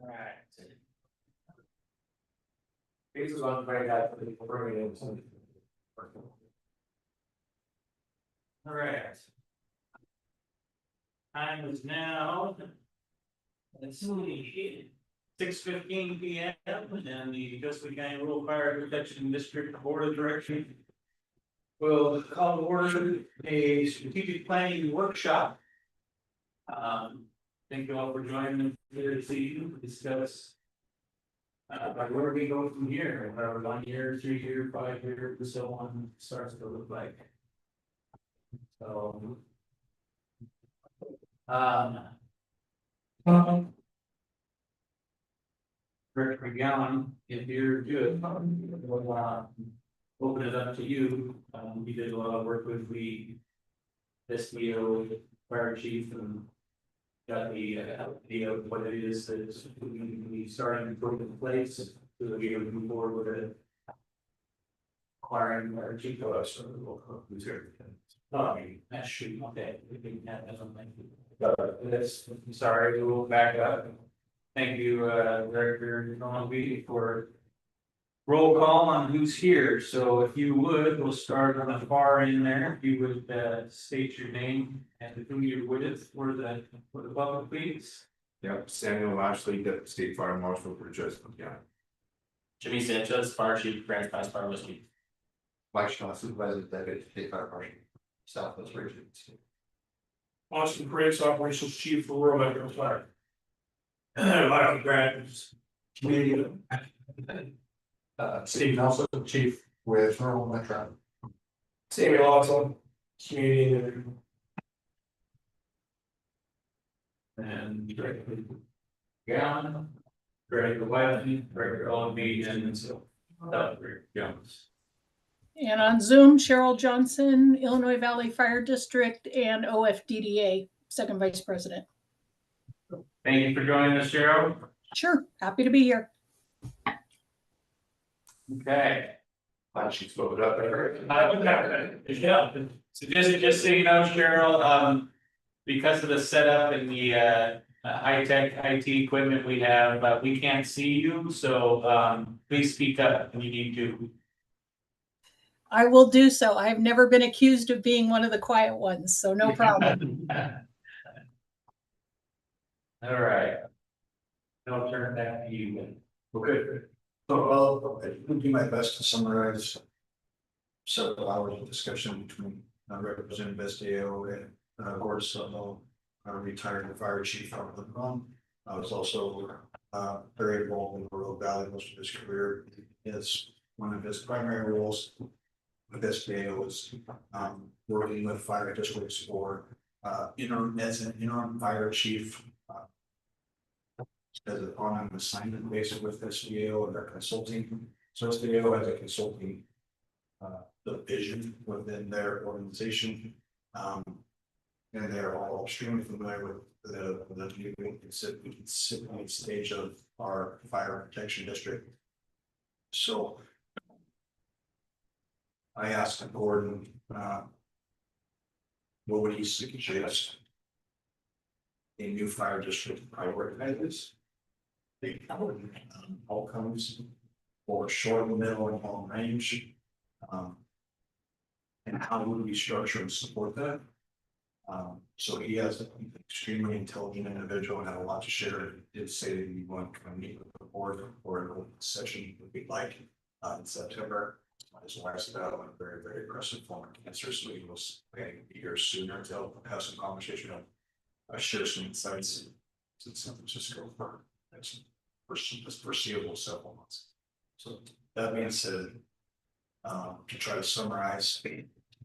Right. This is one very bad for the bringing in. All right. Time is now. Let's see. 6:15 p.m. and the Tuscaloosa County Rural Fire Protection District Board of Directors will call to order a strategic planning workshop. Thank you all for joining us here this evening to discuss where we go from here, whatever 1 year, 3 year, 5 year, and so on starts to look like. So, Rick McGowan, if you're good, we'll open it up to you. We did a lot of work with the SBO fire chief and got the idea of what it is that we starting to put in place so that we can move forward with it. Acquiring our chief of us. That's true. Okay, we can have that on. That's sorry, we'll back up. Thank you, Director Norby, for roll call on who's here. So if you would, we'll start on the far end there. If you would state your name and who you're with for the public, please. Yep, Samuel Lashley, Deputy State Fire Marshal for Jessamine County. Jimmy Sanchez, Fire Chief, Grand Pass Fire Rescue. Mike Shaw, Supervisor, Deputy State Fire Marshal, Southwest Region. Austin Prince, Operations Chief for Rural Metro Fire. Michael Grant, Community. Steve Nelson, Chief With Rural Metro. Samuel Austin, Community. And Director Gowan, Director Wiley, Director Olby, and so Director Jones. And on Zoom, Cheryl Johnson, Illinois Valley Fire District, and OFDDA, Second Vice President. Thank you for joining us, Cheryl. Sure, happy to be here. Okay. Glad she spoke up there. Yeah. So just so you know, Cheryl, because of the setup and the high-tech IT equipment we have, we can't see you. So please speak up when you need to. I will do so. I've never been accused of being one of the quiet ones, so no problem. All right. I'll turn it back to you. Okay. So I'll do my best to summarize several hours of discussion between Representative Esteo and Gordon Sutton, retired fire chief out of the I was also very involved in the Rural Valley most of his career. Is one of his primary roles with SBA was working with fire districts for as an interim fire chief as on an assignment basis with SBO and their consulting. So SBO has a consulting division within their organization, and they're all extremely familiar with the new stage of our fire protection district. So I asked Gordon, what would he suggest a new fire district prioritizes the outcomes for short, middle, and long range, and how would we structure and support that? So he has an extremely intelligent individual and had a lot to share. He did say that he wanted to come meet with the board for an open session would be like in September. His wife's battle a very, very aggressive form of cancer, so he was planning to be here sooner to have some conversation of share some insights to San Francisco for next foreseeable several months. So that being said, to try to summarize,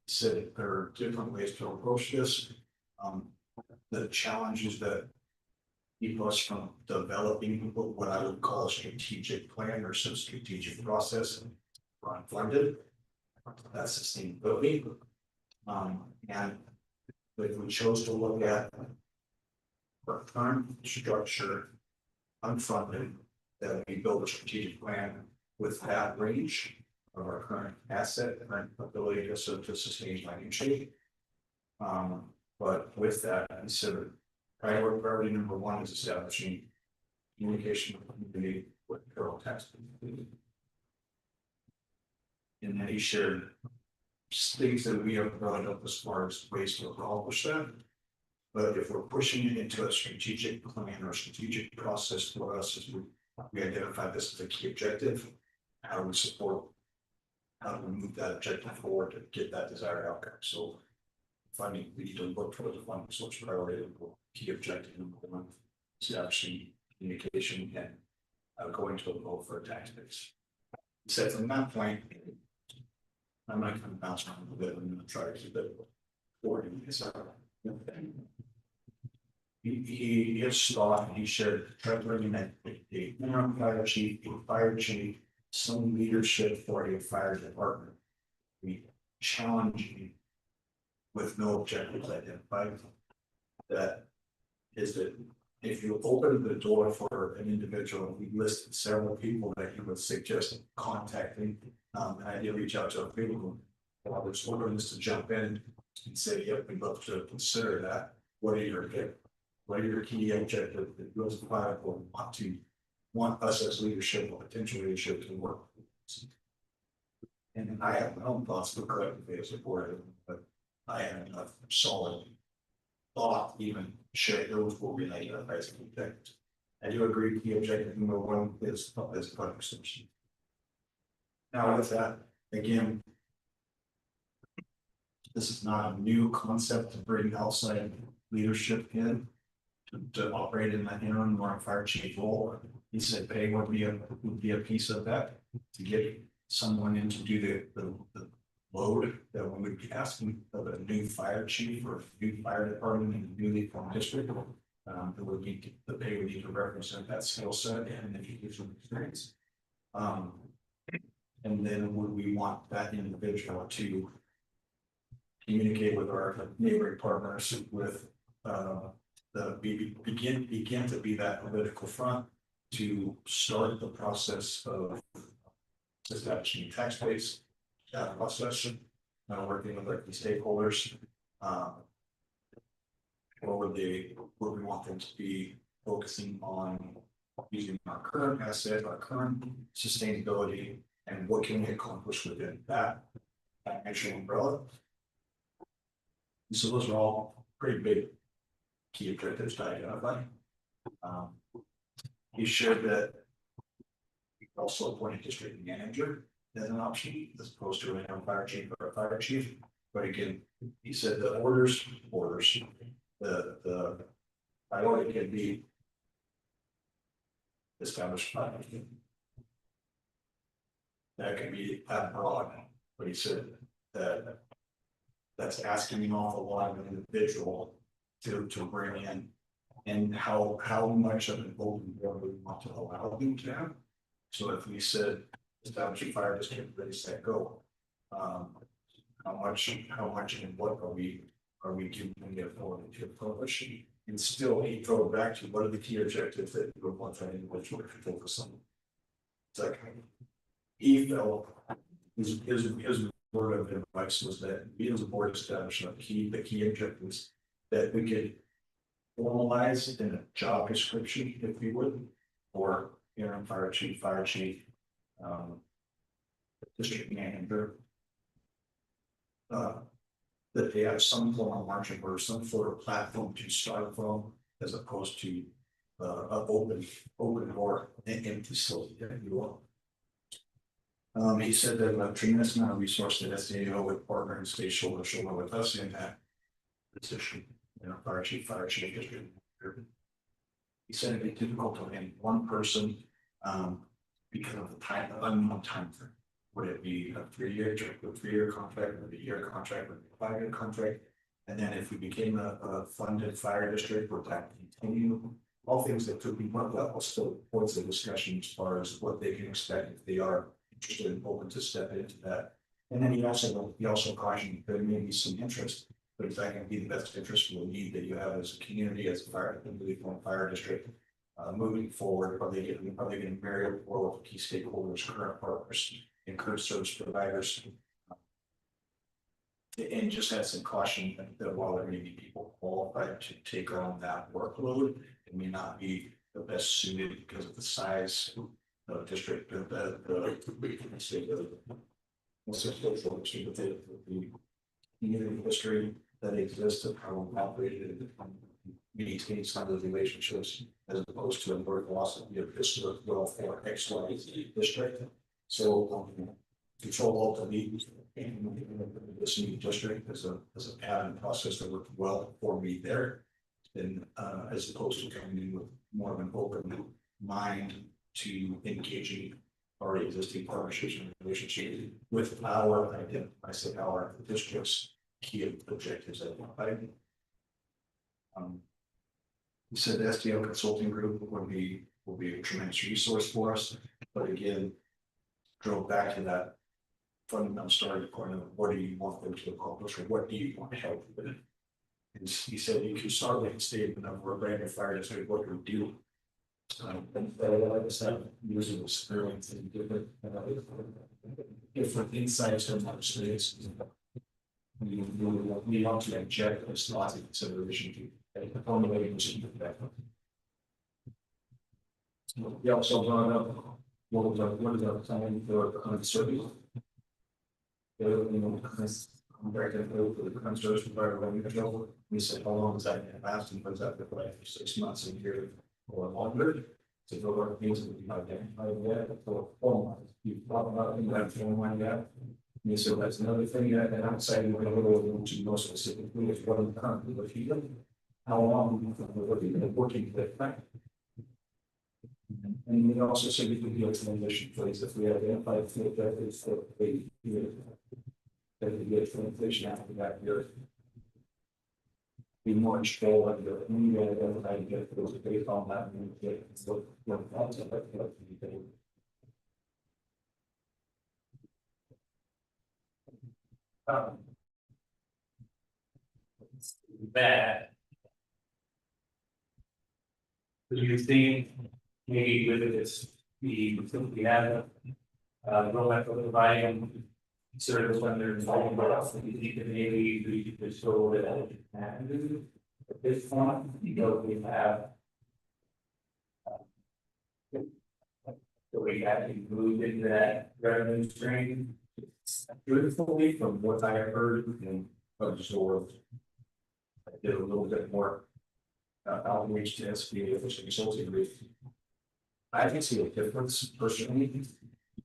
said there are different ways to approach this. The challenges that keep us from developing what I would call a strategic plan or some strategic process funded. That's sustainability. And if we chose to look at our current structure unfunded, that we build a strategic plan with that range of our current asset and ability to sustain financially. But with that considered, priority number one is establishing communication with the community with Carroll Tax. And then he shared things that we have brought up as far as ways to accomplish that. But if we're pushing it into a strategic plan or strategic process for us, as we identify this as a key objective, how do we support, how do we move that objective forward to get that desired outcome? So funding, we need to look for the funding source priority, key objective, number one, establishing communication and going to a goal for a tax base. So from that point, I'm not going to bounce around a bit. I'm going to try to keep it forward. He has thought, he shared, tried to bring in a interim fire chief, a fire chief, some leadership for a fire department. We challenge me with no objectives identified. That is that if you open the door for an individual, we listed several people that you would suggest contacting, and I did reach out to a few of them. While there's willingness to jump in and say, yep, we'd love to consider that. What are your key objectives that those platform want us as leadership or potential leadership to work with? And I have my own thoughts to collectively support it, but I have enough solid thought even share those will be identified as objectives. I do agree key objective number one is public solution. Now with that, again, this is not a new concept to bring outside leadership in to operate in that interim or fire chief role. He said pay would be a piece of that to get someone in to do the load that we would be asking of a new fire chief or a new fire department in a newly formed district. That would need the pay would need to represent that skill set and educational experience. And then would we want that individual to communicate with our neighboring partners with begin to be that political front to start the process of establishing a tax base, that process, working with our key stakeholders. What would we want them to be focusing on using our current asset, our current sustainability, and what can we accomplish within that financial umbrella? So those are all pretty big key objectives to identify. He shared that we also appoint a district manager as an option as opposed to a fire chief or a fire chief. But again, he said the orders, the priority can be established by that can be that broad. But he said that that's asking an awful lot of an individual to bring in, and how much of an open door we want to allow them to have. So if we said establish a fire district, ready, set, go. How much and what are we giving the authority to accomplish? And still he drove back to what are the key objectives that we want that individual to focus on. It's like he felt his word of advice was that we as a board establish the key objectives that we could formalize in a job description, if we would, or interim fire chief, district manager. That they have some form of margin or some sort of platform to start from, as opposed to an open door and empty facility, if you will. He said that a tremendous amount of resource that SAO would partner and stay shoulder to shoulder with us in that position, fire chief, district manager. He said it'd be difficult to land one person because of the unknown time frame. Would it be a 3-year contract, would it be a year contract, would it be a 5-year contract? And then if we became a funded fire district, would that continue? All things that could be worked out, still points of discussion as far as what they can expect if they are interested and open to step into that. And then he also cautioned there may be some interest, but is that going to be the best interest for the need that you have as a community, as a fire district? Moving forward, are they getting very well with key stakeholders, current partners, and current service providers, and just had some caution that while there may be people qualified to take on that workload, it may not be the best suited because of the size of the district, the state of what's the social history of the community history that exists of how we operated and maintain some of the relationships as opposed to a word philosophy of historic welfare XYZ district. So control alt delete in this new district as a pattern process that worked well for me there. And as opposed to coming in with more of an open mind to engaging our existing partnerships and relationships with our district's key objectives identified. We said the SDL consulting group will be a tremendous resource for us, but again, drove back to that fundamental starting point of what do you want them to accomplish or what do you want to help with? And he said you can start with a statement of we're a brand new fire district, what do we do? And like I said, using experience and different insights from other states. We want to inject this lots of consideration to formulating that. We also brought up what is our plan for uncertainty. The conservation environmental, we said, how long is that gonna last, and was that for like 6 months, a year, or longer? To go over things that we identified yet for 4 months. You thought about it, you have 4 months yet. And so that's another thing that outside we're gonna go into more specifically is what is currently the field. How long do you think we're working to that fact? And we also said we could do a transition phase if we identify field objectives for 8 years. That would be a transition after that year. Be more control of your media identified get those based on that and get what thoughts of that. That. Do you think maybe with this, we have roll back over providing service when they're involved, but you think that maybe we could show that at this point, we have. So we have moved into that revenue stream. Truthfully, from what I have heard and absorbed, I did a little bit more outreach to SBA official consulting group. I can see a difference personally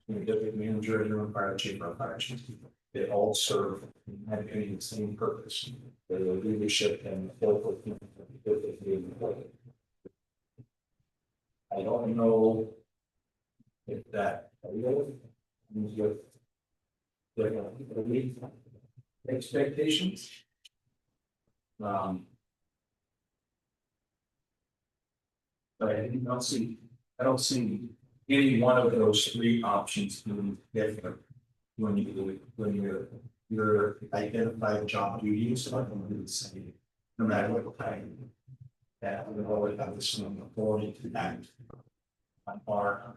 between a deputy manager and a fire chief or fire chief. They all serve and have the same purpose. Their leadership and local. I don't know if that expectations. But I don't see any one of those 3 options being different when you're identify job duties, so I can do the same, no matter what time. That we always have the same authority to act on our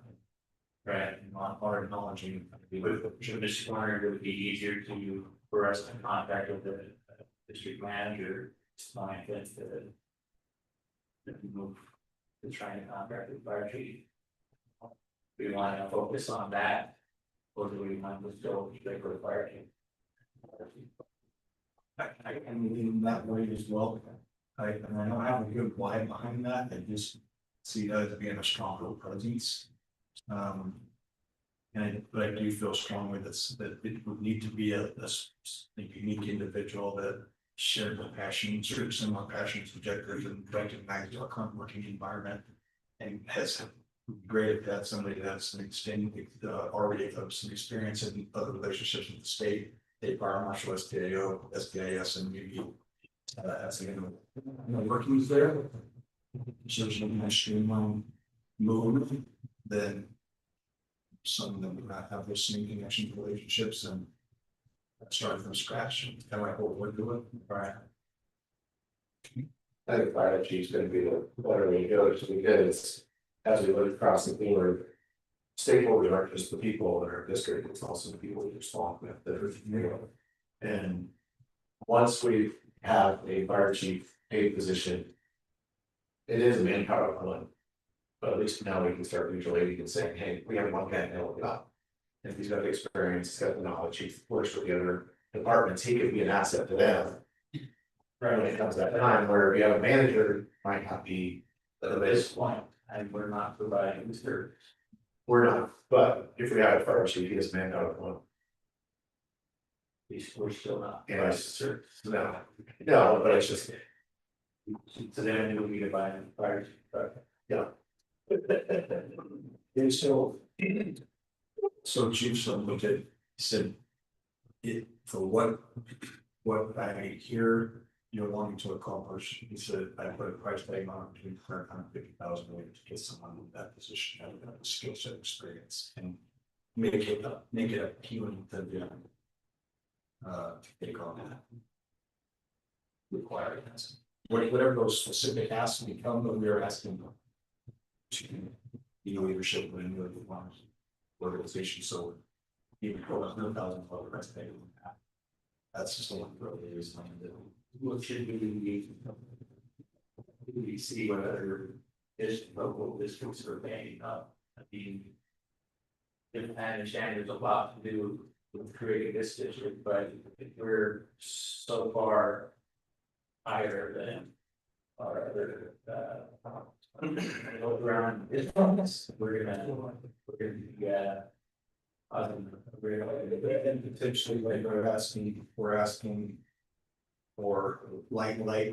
Right. on our acknowledging. Should Mr. Corner, it would be easier for us to contact with the district manager, find that move to try and contract with fire chief. Do we want to focus on that, or do we want to still straight for the fire chief? I can lean that way as well. I don't have a good why behind that, I just see that as being a stronger presence. But I do feel strongly that it would need to be a unique individual that shared the passions, or similar passions, objectives, and recognized our current working environment. And has great if that's somebody that's an extended already have some experience in other relationships with the state, fire marshal, SDAO, SDIS, and maybe as workings there. So it's a streamlined move, then some of them would not have those same connection relationships and start from scratch, kind of like what we're doing. Right. I think fire chief's gonna be the better way to go, just because as we look across the board, stakeholders aren't just the people in our district, it's also the people we respond with that are, you know. And once we have a fire chief paid position, it is a manpower equivalent. But at least now we can start visualizing and saying, hey, we have one guy to help it out. If he's got the experience, he's got the knowledge, he works with the other departments, he could be an asset to them. Right, when it comes to that time where if you have a manager, might not be At this point, and we're not providing the service. we're not, but if we have a fire chief, he is manned out of one. We're still not. And I service, no, but it's just, So then we need to buy a fire. And so. So Chief, so looked at, said. It, for what I hear you're wanting to accomplish, he said, I put a price tag on it between $150,000 to get someone in that position, having that skill set experience and make it appealing to them. To take on that. Requirements, whatever those specific asks become, but we are asking them. To be leadership within the organization, so. Even for $100,000 price tag on that. That's just one really is something that. What should we see what other local districts are paying up? I mean. If I understand there's a lot to do with creating this district, but we're so far. Higher than our other around this bonus, we're gonna be And potentially, like we're asking. For likely,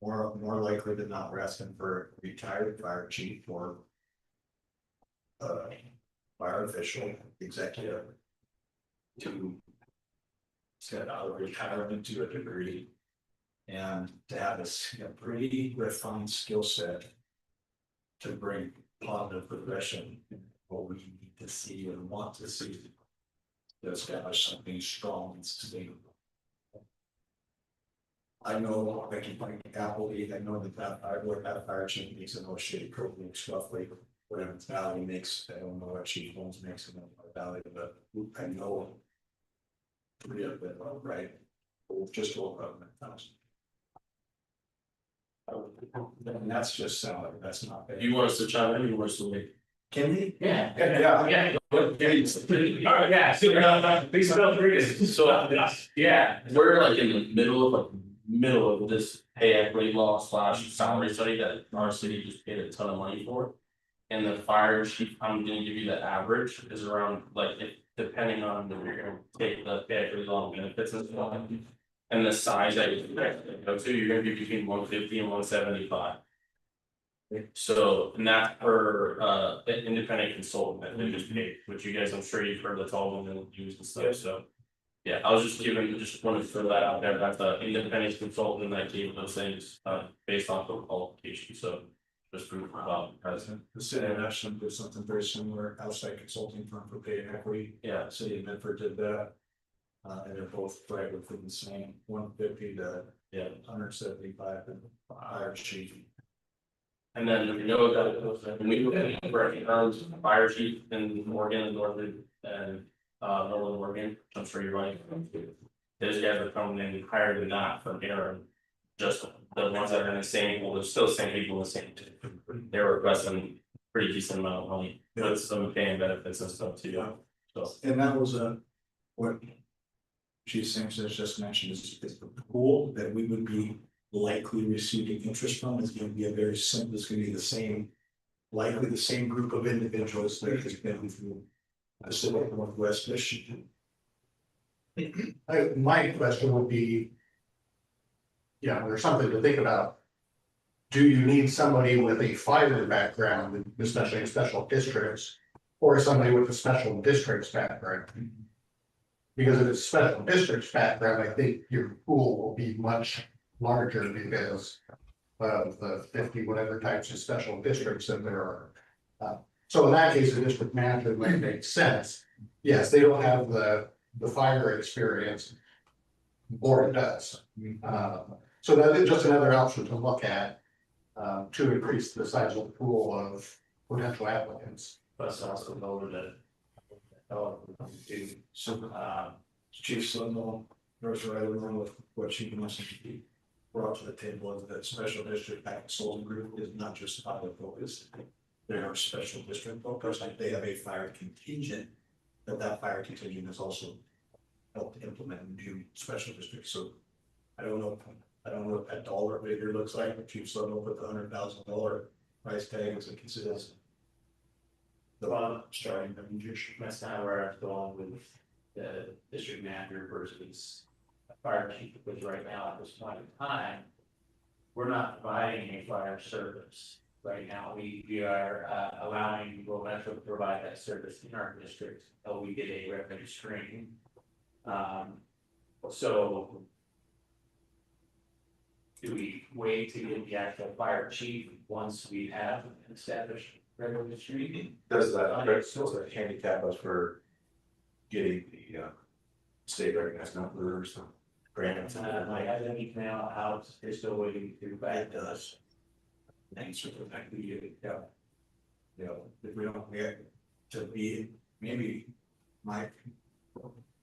more likely than not, we're asking for a retired fire chief or. Fire official, executive. To. Set out of retirement to a degree. And to have a pretty refined skill set. To bring positive progression, in what we need to see and want to see. To establish something strong and sustainable. I know I can find Appley, I know that I work at fire chief makes a no shade, probably roughly. Whatever Valley makes, I don't know what Chief Holmes makes in Valley, but I know. Three of them, right? Just over 100,000. And that's just salary, that's not bad. You want us to chime in, or you want us to wait? Can we? Yeah. Yeah. Alright, yeah, so, please feel free to. So, Yeah. we're like in the middle of this pay equity law / salary study that our city just paid a ton of money for. And the fire chief, I'm gonna give you the average is around, like, if depending on if you're gonna take the pay equity law benefits and stuff. And the size that you go to, you're gonna be between 150 and 175. So, and that's per an independent consultant that they just paid, which you guys, I'm sure you've heard that's all been used and stuff, so. Yeah, I was just wanted to throw that out there, that's an independent consultant that gave those things based off of qualifications, so. Just for president. The city of Ashland did something very similar, outside consulting firm for pay and equity. Yeah. The city of Medford did that. And they're both right within the same 150 to 175 and higher chief. And then we know that when we look at terms, fire chief in Oregon and Northern Oregon, I'm sure you're right. Those guys are coming in higher than that from Aaron. Just the ones that are in the same, well, there's still the same people in the same. They're requesting pretty decent amount of money, but some paying benefits and stuff too. So. And that was what Chief Sanchez just mentioned is the pool that we would be likely receiving interest from is going to be a very simple, it's going to be the same, likely the same group of individuals that has been through Pacific Northwest Michigan. My question would be. Yeah, there's something to think about. Do you need somebody with a fire background, especially in special districts, or somebody with a special districts background? Because if it's special districts background, I think your pool will be much larger because of the 50 whatever types of special districts that there are. So in that case, the district manager might make sense. Yes, they don't have the fire experience. Or it does. So that is just another option to look at to increase the size of the pool of potential applicants. But also lower the. So Chief Swindle, goes right along with what Chief Messenger brought to the table is that special district consulting group is not just fire focused. they are special district focused, like they have a fire contingent. That fire contingent has also helped implement new special districts, so. I don't know what that dollar figure looks like, but you've sort of with the $100,000 price tag as it considers. The starting, I mean, That's not where I was going with the district manager versus a fire chief, because right now at this point in time, we're not providing a fire service. Right now, we are allowing Rural Metro to provide that service in our district, until we get a revenue stream. So do we wait to get the actual fire chief once we have an established revenue stream? Does that, still handicap us for getting the, state recognized numbers, grants? I had an email out, they're still waiting to back it does. Thanks for the fact that you, yeah. You know, if we don't get to be, maybe, Mike.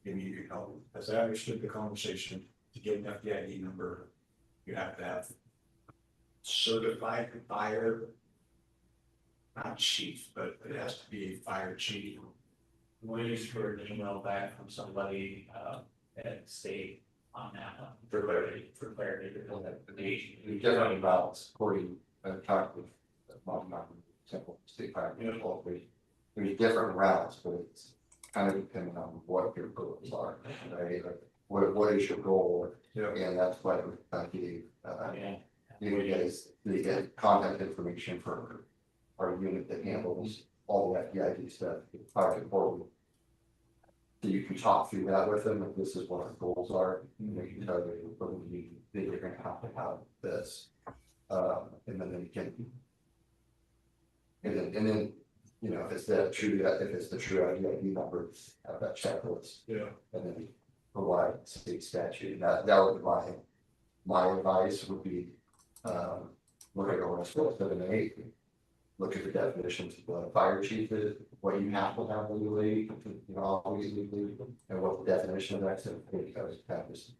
Maybe you can help, as I understood the conversation, to get an FDID number, you have to have. Certified fire. Not chief, but it has to be a fire chief. Waiting for an email back from somebody at state on that one. For clarity. For clarity. We're talking about supporting, talk with, not simple state fire municipal, there's different routes, but it's kind of depending on what your goals are, right? Like, what is your goal? Yeah. And that's what I gave, Yeah. you get contact information for our unit that handles all the FDID stuff, fire department. So you can talk through that with them, if this is what our goals are, and they can tell you what we think you're gonna have to have this. And then you can. And then, you know, if it's the true IDID number, have that checklist. Yeah. And then provide state statute, that would be my advice would be, look at OS 7-8. Look at the definitions of what a fire chief is, what you have to have legally, you know, always legally, and what the definition of that is, because have this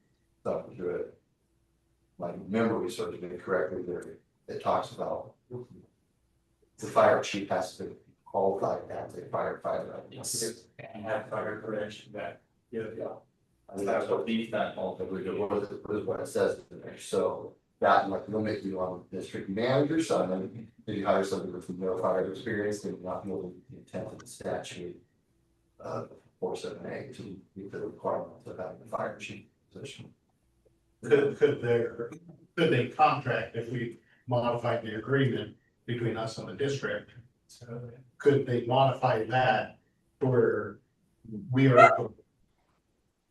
stuff to do it. My memory serves me correctly there, it talks about the fire chief has to be qualified as a firefighter. And have fire prevention back. Yeah. I mean, that's what these, that ultimately, what it says in there, so that might limit you on the district manager side, and if you hire somebody with no fire experience, they will not be able to the intent of the statute. 478 to meet the requirements of having a fire chief position. Could they contract if we modified the agreement between us and the district? Could they modify that where we are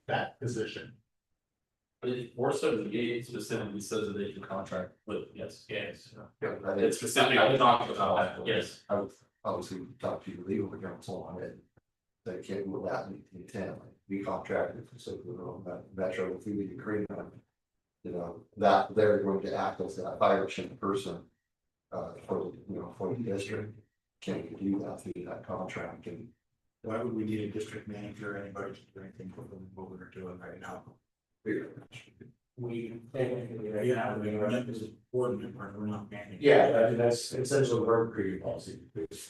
that position? But 478 specifically says that they can contract with, yes. Yes. It's specifically talking about that, yes. I would obviously talk to your legal counsel on it. They can't rule that intent, like we contracted for so Metro through the agreement. You know, that they're going to act as that fire chief person. For the district, can we do that through that contract? And Why would we need a district manager or anybody to do anything for what we're doing right now? We technically, right now, we are as a board member, we're not managing. yeah, I mean, that's essentially the work creating policy.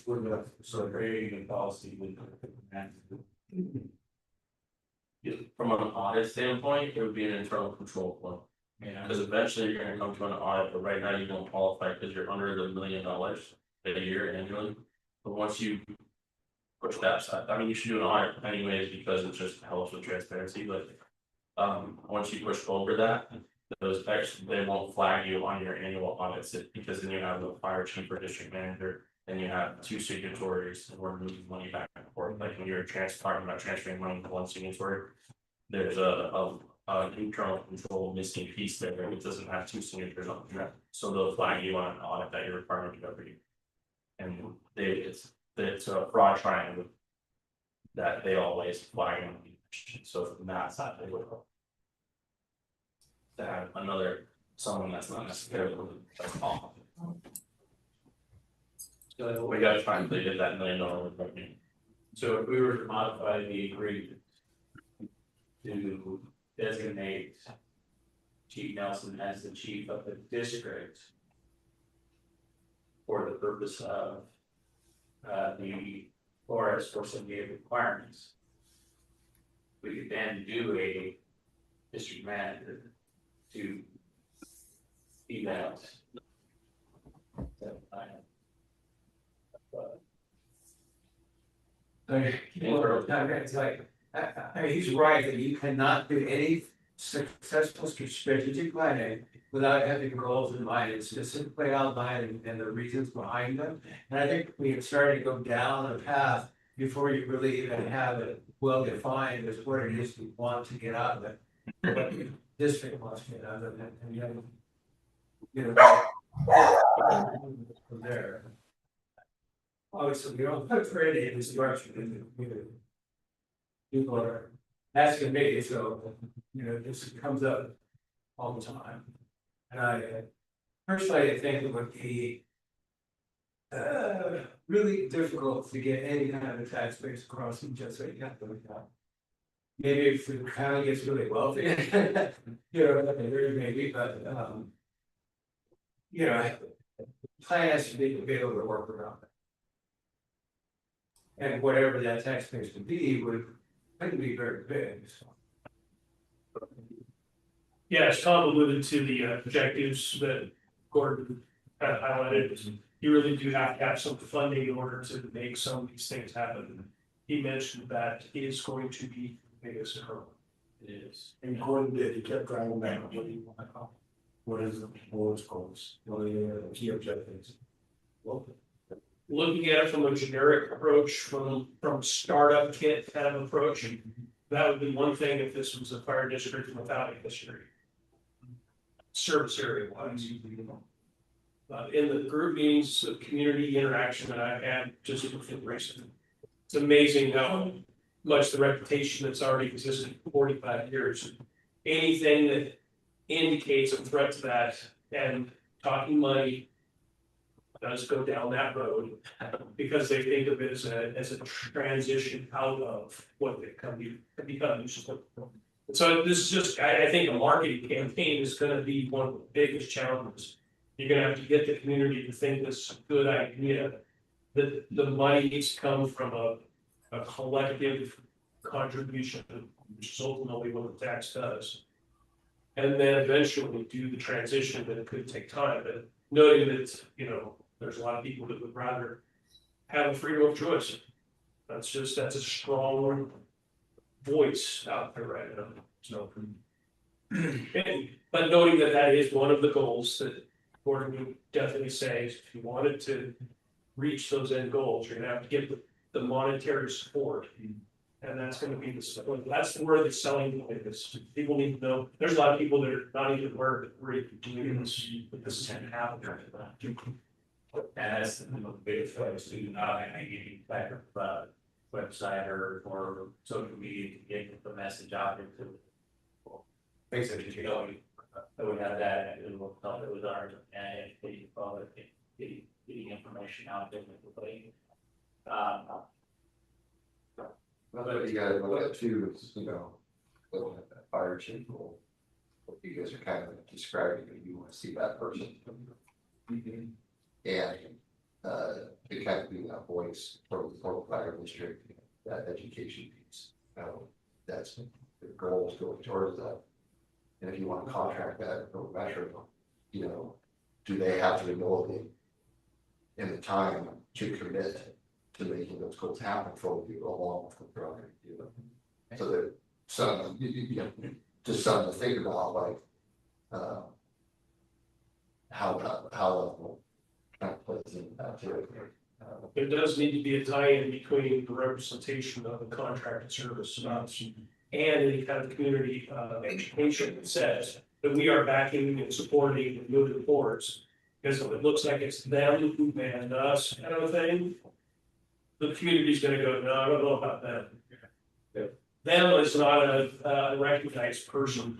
We're the sort of creating a policy with. From an audit standpoint, it would be an internal control flow. Yeah. Because eventually you're gonna come to an audit, but right now you don't qualify because you're under the $1 million a year annually. But once you push that side, I mean, you should do an audit anyways, because it just helps with transparency, but. Once you push over that, those extra, they won't flag you on your annual audits, because then you have the fire chief or district manager. And you have 2 signatories, and we're moving money back and forth, like when you're talking about transferring money to one signatory. There's an internal control missing piece there, it doesn't have 2 signatures on the draft, so they'll flag you on an audit that you're required to do every year. And it's a fraud triangle. That they always flag on, so from that side, they would. To have someone that's not necessarily that's off. So We gotta try and get that $1 million revenue. So if we were to modify the agreement. To designate. Chief Nelson as the chief of the district. For the purpose of the forest for some of the requirements. We could then do a district manager to emails. It's like, I mean, he's right, that you cannot do any successful strategic planning without having goals in mind, and specifically outlined and the reasons behind them. And I think we have started to go down a path before you really even have it well defined as what it is you want to get out of it. What the district wants to get out of it, and you know, from there. Obviously, we don't put credit in this direction in the community. People are asking me, so, you know, this comes up all the time. And I personally, I think it would be really difficult to get any kind of a tax base across and just say, yeah, maybe if the county gets really wealthy, you know, maybe, but, you know, plan has to be able to work around it. And whatever that tax base would be, couldn't be very big, so. Yes, Tom alluded to the objectives that Gordon kind of highlighted. You really do have to have some funding in order to make some of these things happen. He mentioned that is going to be the biggest hurdle. It is. And Gordon did, he kept driving back, what do you want to call? What is the board's goals, what are the key objectives? Well, Looking at it from a generic approach, from startup kit kind of approach, that would be one thing if this was a fire district without a history. Service area wise. In the group meetings, the community interaction that I've had just within recent, it's amazing how much the reputation that's already existed for 45 years. Anything that indicates a threat to that and talking money does go down that road because they think of it as a transition out of what they become used to. So this is just, I think a marketing campaign is gonna be one of the biggest challenges. You're gonna have to get the community to think this is a good idea, that the money needs to come from a collective contribution, which is ultimately what the tax does. And then eventually do the transition, but it could take time, but noting that, you know, there's a lot of people that would rather have a freedom of choice. That's a strong voice out there right now, so. But noting that that is one of the goals that Gordon would definitely say, is if you wanted to reach those end goals, you're gonna have to give the monetary support. And that's gonna be that's where the selling point is. People need to know, there's a lot of people that are not even aware that we're doing this, but this is gonna happen. And that's the big focus to not have any type of website or social media to get the message out there to basically, you know, that we have that, and we'll tell it was ours, and getting information out there with everybody. Well, you gotta look at too, is, you know, looking at that fire chief role. What you guys are kind of describing, you want to see that person. And to kind of be that voice for the fire district, that education piece. That's the goal is going towards that. And if you want to contract that or measure, you know, do they have the ability and the time to commit to making those goals happen for you along with the program, you know? So that some, you know, just something to think about, like how kind of plays into that too. There does need to be a tie-in between the representation of the contracted service and any kind of community education that says that we are backing and supporting and moving forwards. Because if it looks like it's them and us kind of a thing, the community's gonna go, no, I don't know about that. Them is not a recognized person.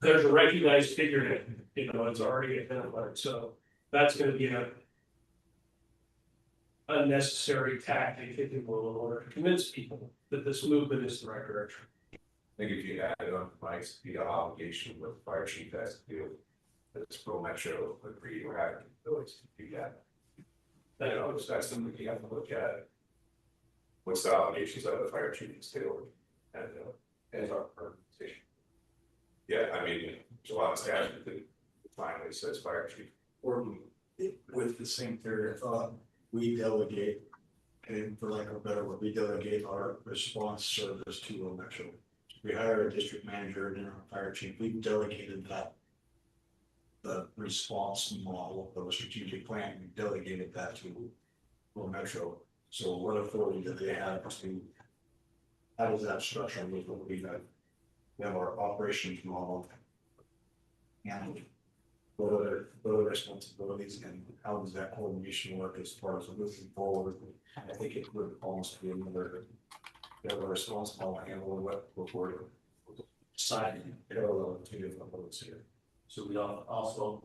There's a recognized figure, you know, it's already identified, so that's gonna be a unnecessary tactic, if you will, in order to convince people that this movement is the right direction. I think if you add on Mike's, the obligation with the fire chief has to do, this pro metro agree or have the ability to do that. That's something you have to look at. What's the obligations of the fire chief and state order? And, as our organization. Yeah, I mean, there's a lot of statute that finally says fire chief. Or with the same theory of thought, we delegate, and for lack of a better word, we delegate our response service to a metro. We hire a district manager and our fire chief, we've delegated that. The response model of a strategic plan, we delegated that to a metro. So what authority do they have to? How does that structure look? We have our operations model. And what are responsibilities and how does that coordination work as far as moving forward? I think it would almost be another. We have a response model handle what we're deciding parallel to different modes here. So we also,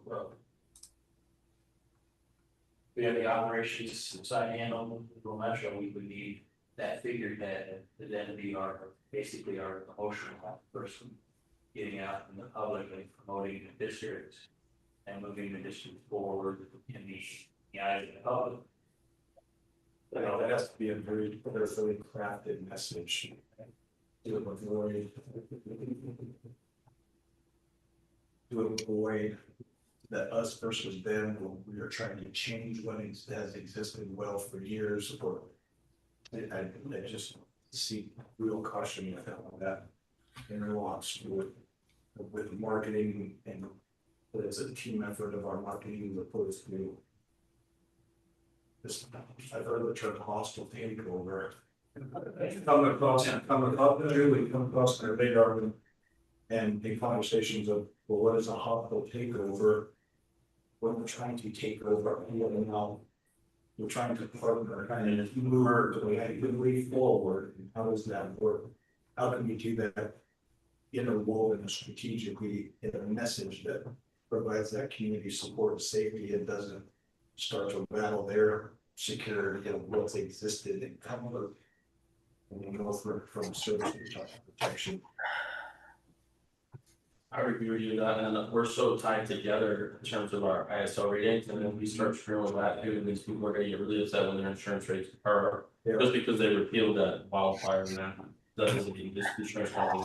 we have the operations side handle, Google Metro, we would need that figurehead to then be basically our emotional person. Getting out in the public and promoting the district and moving the district forward in the eyes of the public. That has to be a very carefully crafted message. To avoid that us versus them, when we are trying to change what has existed well for years, or I just see real caution with that interlocks with marketing, and it's a team effort of our marketing as opposed to this. I've heard the term hostile takeover. Come across our radar and the conversations of, well, what is a hostile takeover? When we're trying to take over, and now we're trying to partner and merge the way forward. And how does that work? How can we do that interwoven strategically in a message that provides that community support and safety and doesn't start to rattle their security of what's existed and come over and go from service to protection. I agree with you that, and we're so tied together in terms of our ISO ratings, and then we start screwing that too, and these people are gonna get really upset when their insurance rates are, just because they repealed that wildfire now. That doesn't mean this insurance company.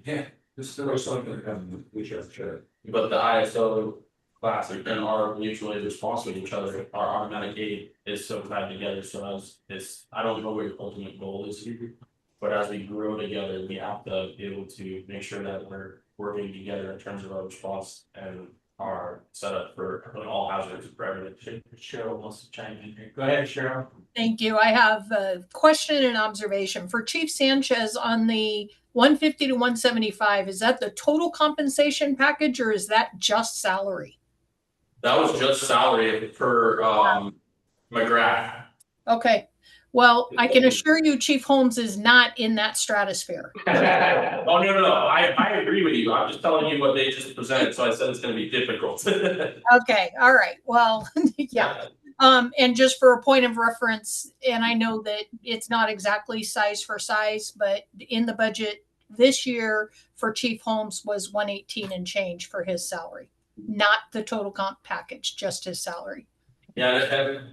Yeah, there's still something coming, we just should. But the ISO class and are mutually responsive to each other, our automatic aid is so tied together, so as it's, I don't know what your ultimate goal is here. But as we grow together, we have to be able to make sure that we're working together in terms of our response and our setup for all hazards for everything. Cheryl wants to chime in here. Go ahead, Cheryl. Thank you. I have a question and observation for Chief Sanchez on the 150 to 175. Is that the total compensation package or is that just salary? That was just salary for McGrath. Okay. Well, I can assure you Chief Holmes is not in that stratosphere. Oh, no. I agree with you. I'm just telling you what they just presented. So I said it's going to be difficult. Okay. All right. Well, yeah. And just for a point of reference, and I know that it's not exactly size for size, but in the budget this year for Chief Holmes was 118 and change for his salary, not the total comp package, just his salary. Yeah,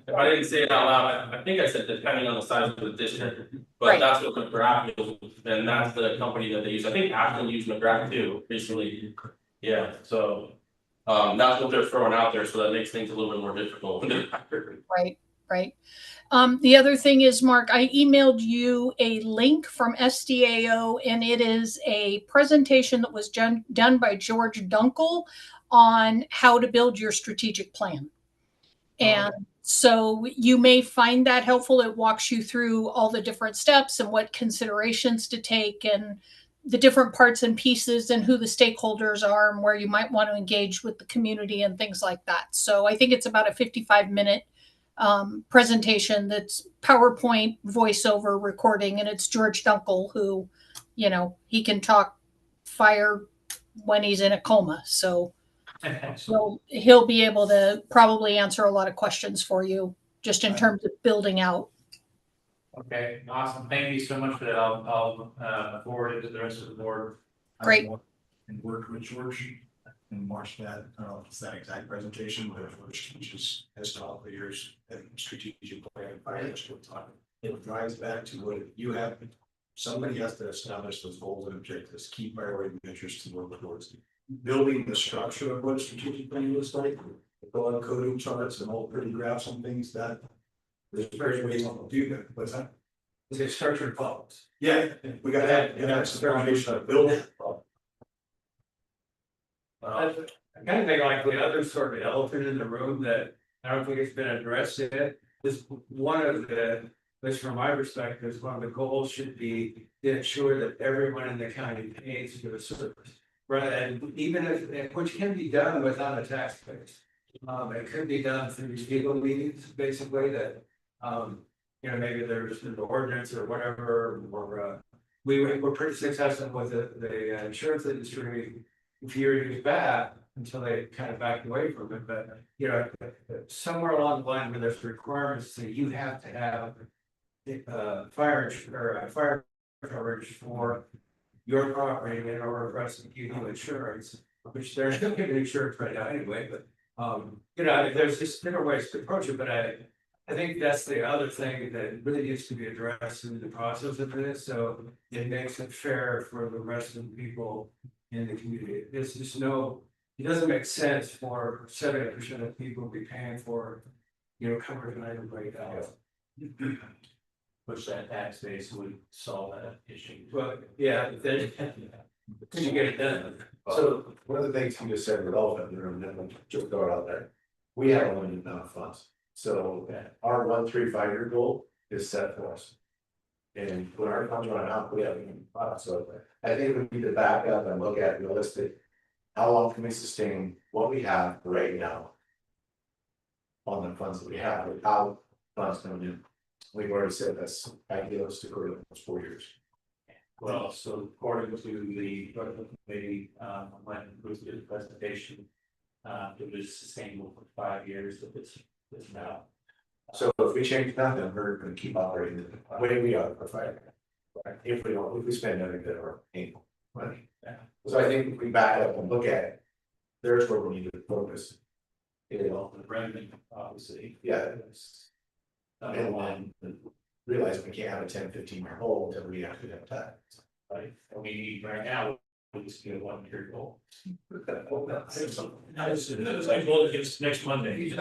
if I didn't say it out loud, I think I said depending on the size of the district, but Right. that's what McGrath is, and that's the company that they use. I think Ashland used McGrath too recently. Yeah, so that's what they're throwing out there, so that makes things a little bit more difficult. Right. The other thing is, Mark, I emailed you a link from SDAO, and it is a presentation that was done by George Dunkel on how to build your strategic plan. And so you may find that helpful. It walks you through all the different steps and what considerations to take and the different parts and pieces and who the stakeholders are and where you might want to engage with the community and things like that. So I think it's about a 55-minute presentation that's PowerPoint voiceover recording, and it's George Dunkel who, he can talk fire when he's in a coma. So he'll be able to probably answer a lot of questions for you just in terms of building out. Okay, awesome. Thank you so much for that. I'll forward it to the rest of the board. Great. And work with George. in March that, I don't know if it's that exact presentation, but which is as to all the years and strategic plan, financial time. It drives back to what you have, somebody has to establish those goals and objectives, key priority measures to work towards. Building the structure of what a strategic plan looks like, color coding charts and all pretty graphs and things that. There's various ways to do that, what's that? Is it structured problems? Yeah, we gotta have, that's the foundation of building. I kind of think like the other sort of elephant in the room that I don't think it's been addressed yet, is one of the, at least from my perspective, is one of the goals should be to ensure that everyone in the county pays for the service. Right, and even if, which can be done without a tax base. It could be done through these legal meetings, basically, that, you know, maybe there's an ordinance or whatever, or, we're pretty successful with the insurance industry a few years back, until they kind of backed away from it, but, you know, somewhere along the line where there's requirements that you have to have fire coverage for your property in order for us to give you insurance, which they're still giving insurance right now anyway, but, you know, there's just different ways to approach it, but I think that's the other thing that really needs to be addressed in the process of this, so it makes it fair for the rest of the people in the community. There's just no, it doesn't make sense for 70% of people to be paying for, you know, coverage item right now. Which that tax base would solve that issue. But, yeah, then, could you get it done? So one of the things you just said, relevant, you know, just throw it out there. We have a limited amount of funds, so our 1-3-5 year goal is set for us. And when our funds run out, we have even funds, so I think we need to back up and look at realistic. How long can we sustain what we have right now? On the funds that we have, without funds coming in. We've already said that's idealistic for those 4 years. Well, so according to the committee, when it was the presentation, it was sustainable for 5 years, if it's now. So if we change that, then we're gonna keep operating the way we are for fire. If we don't, if we spend everything or any money. So I think if we back up and look at it, there's where we need to focus. You know, The revenue, obviously. yeah. And then realize we can't have a 10-15 year hole until we actually have time. Right, and we need right now, we just get a 1 year goal. I vote against next Monday.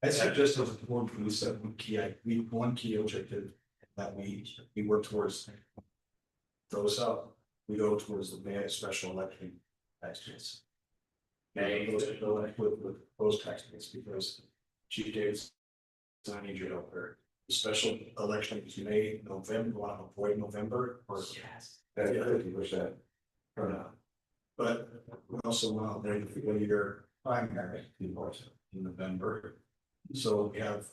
I suggest as a board, we set one key objective that we work towards. Those up, we go towards the May special election tax base. May goes to go with those tax base because Chief Davis, I need your help there. The special election is May, November, you want to avoid November or? Yes. That's 50% or not. But we also want to bring your primary in November. So we have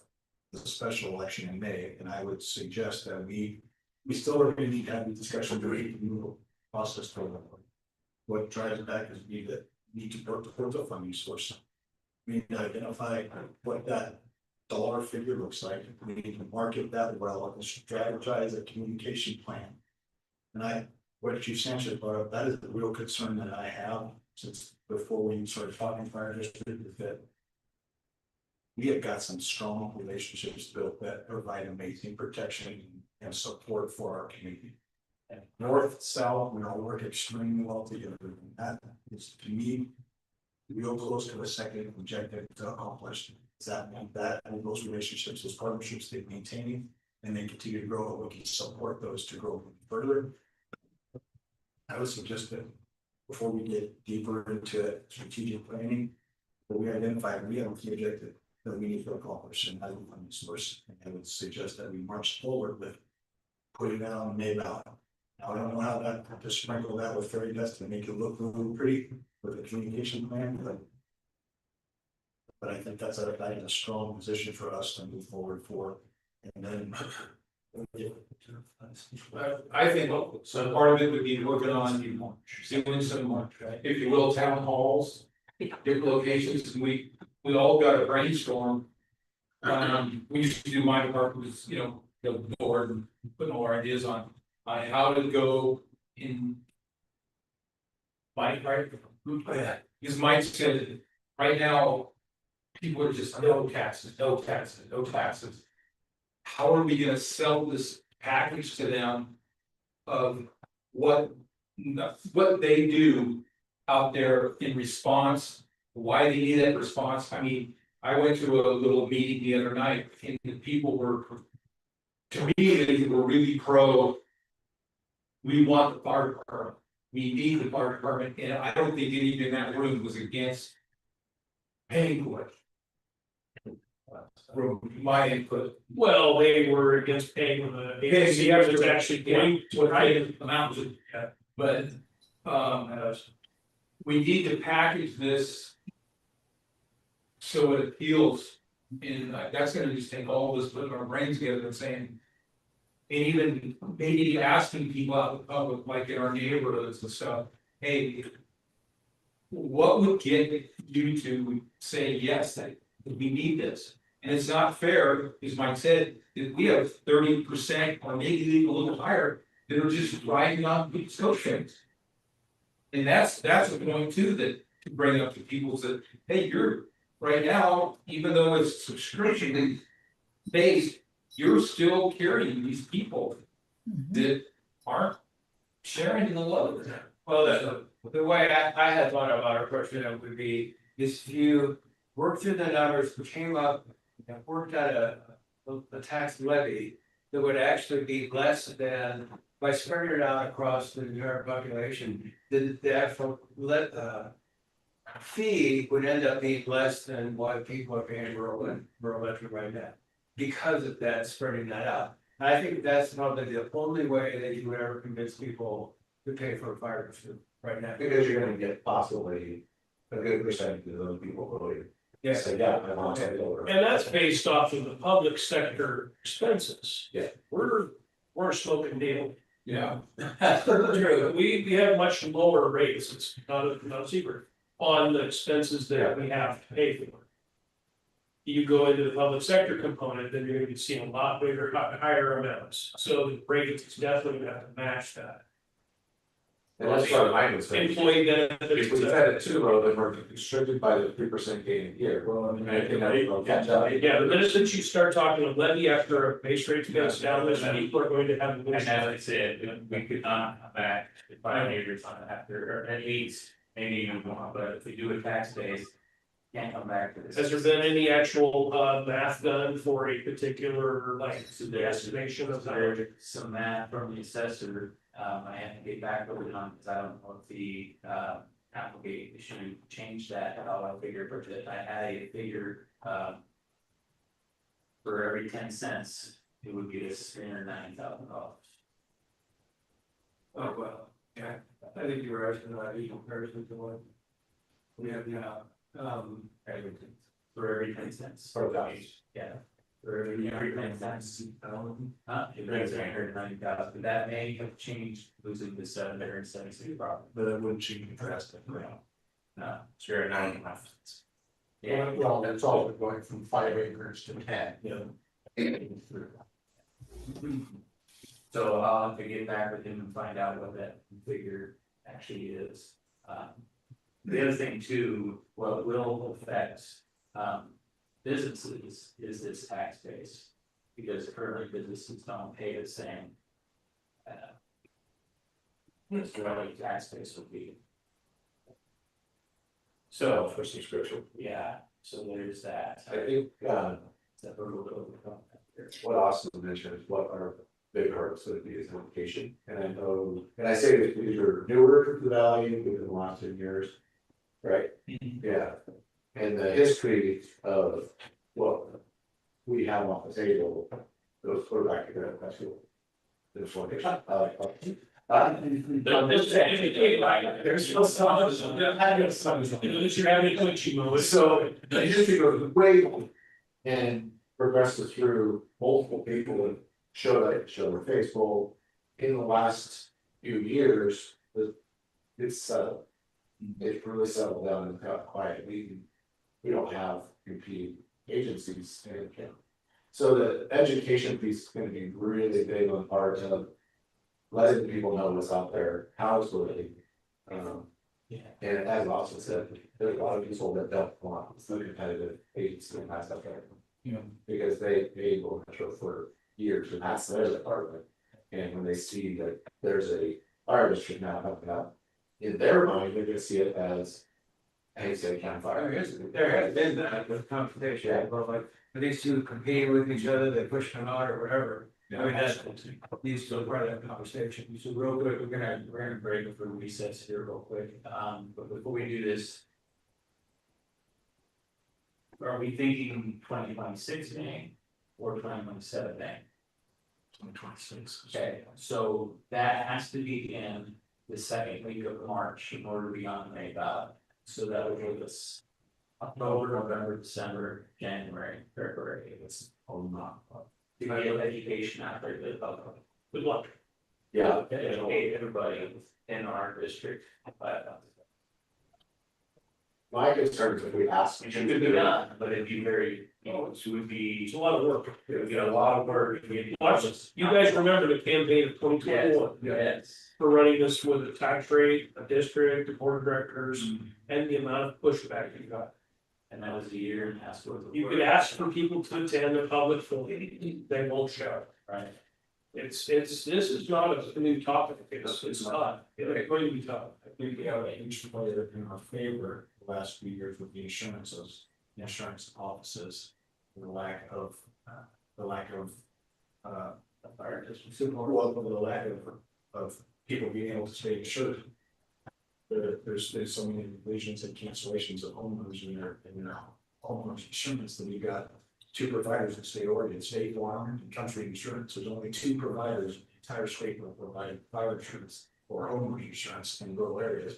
the special election in May, and I would suggest that we still are going to need to have a discussion during the process for them. What drives it back is we need to put the funding source. We need to identify what that dollar figure looks like. We need to market that well and strategize a communication plan. And what Chief Sanchez brought up, that is the real concern that I have since before we started talking fire district, is that we have got some strong relationships built that provide amazing protection and support for our community. And north, south, we all work extremely well together. And that is, to me, real close to the second objective to accomplish. Is that and those relationships, those partnerships they're maintaining, and they continue to grow, we can support those to grow further. I would suggest that before we get deeper into strategic planning, that we identify we have a key objective that we need to accomplish and how we find the source. And I would suggest that we march forward with putting that on the May ballot. Now, I don't know how to sprinkle that with fairy dust and make it look really pretty with a communication plan, but I think that's a strong position for us to move forward for. And then I think so part of it would be working on doing some, if you will, town halls, different locations, and we all got to brainstorm. We used to do my department was, the board and putting all our ideas on how to go in Mike, right? Because Mike said, right now, people are just no taxes, no taxes, no taxes. How are we gonna sell this package to them of what they do out there in response? Why they need that response? I mean, I went to a little meeting the other night and the people were, to me, they were really pro. We want the fire department, we need the fire department, and I don't think anybody in that room was against paying for it. From my input. Well, they were against paying for the agency that was actually doing What what I they. amount to, but, we need to package this. So it appeals, and that's gonna just take all of us putting our brains together and saying. And even maybe asking people out in the public, like in our neighborhoods and stuff, hey. What would get you to say yes, that we need this? And it's not fair, as Mike said, that we have 30% or maybe even a little higher that are just riding on people's coattails. And that's a point too, that to bring up to people that, hey, you're right now, even though it's subscription based, you're still carrying these people that aren't sharing in the load. Well, The way I had thought about approaching it would be, is if you work through the numbers, came up and worked out a tax levy. That would actually be less than, by spreading it out across the entire population, the actual fee would end up being less than what people are paying rural electric right now. Because of that, spreading that out. And I think that's probably the only way that you would ever convince people to pay for a fire district right now. Because you're gonna get possibly a good percentage of those people voting. Yes. So, yeah, I want to go. And that's based off of the public sector expenses. Yeah. We're a smoking deal. Yeah. True, we have much lower rates, it's not a secret, on the expenses that we have to pay for. You go into the public sector component, then you're gonna be seeing a lot bigger, higher amounts, so the rates definitely gonna have to match that. And that's what I would say. Employee If benefits. we set it too low, then we're restricted by the 3% gain here. Well, I mean, I think that will catch up. Yeah, the minute that you start talking a levy after a base rate goes down, those people are going to have. And as I said, we could not come back to 5 years on it after, or at least, maybe even more, but if we do a tax base. Can't come back to this. Has there been any actual math done for a particular, like, So the estimation of that? there's some math from the assessor, I have to get back over on, because I don't know if the application changed that, how I figured, but I had a figure, for every 10 cents, it would be us $390,000. Oh, well, yeah, I think you were asking about each comparison to what we have now. Everything, for every 10 cents. For that. Yeah, for every 10 cents. It brings $390,000, but that may have changed losing the 776 property. But it wouldn't change drastically. No, Sure, 9.5. yeah, Well, that's all going from 5 acres to 10. Yeah. so I'll have to get back with him and find out what that figure actually is. The other thing too, what will affect businesses is this tax base. Because currently businesses don't pay the same. As what a tax base would be. So, For subscription. yeah, so there's that. I think, That we're able to overcome that here. what Austin mentioned is what our big hurdles would be is location. And I know, and I say this because you're newer to the valley within the last 10 years. Right? Yeah. And the history of what we have on the table goes further back to that, that's what. This one. There's still some. Unless you're having a coochie moment. So the history goes way back and progresses through multiple people and showed on Facebook. In the last few years, it's settled. It's really settled down and got quiet. We don't have competing agencies in the county. So the education piece is gonna be really big on part of letting people know what's out there, how it's living. And as Austin said, there's a lot of people that don't want the competitive agency and that stuff there. Yeah. Because they Old Metro for years, and that's their department. And when they see that there's a fire district now coming up, in their mind, they're gonna see it as a city county fire. There has been that with competition, but like, are these two competing with each other, they push them out or whatever. I mean, that needs to be part of that conversation. So real quick, we're gonna break for recess here real quick, but before we do this. Are we thinking 2026 May or 2027 May? 2026. Okay, so that has to be in the second week of March in order to be on the May ballot. So that would give us October, November, December, January, February, it's all month. To get education out there to the public. Good luck. Yeah. To educate everybody in our district. My concern is if we ask. It could be done, but it'd be very, it would be, It's a lot of work. it would be a lot of work. Watch this. You guys remember the campaign of 2021? Yes. For running this with a tax rate, a district, a board of directors, and the amount of pushback you got. And that was a year and a half worth of You work. could ask for people to attend a public forum, they won't show up. Right. This is not a new topic, it's not, it's going to be tough. I think we have a huge player in our favor the last few years with the insurances, the insurance offices, the lack of. Fire district. Well, the lack of people being able to stay insured. There's so many lesions and cancellations of homeowners in their homeowners insurance that we've got two providers in state Oregon, State Farm and Country Insurance. There's only two providers in the entire state that provide fire insurance or homeowners insurance in rural areas.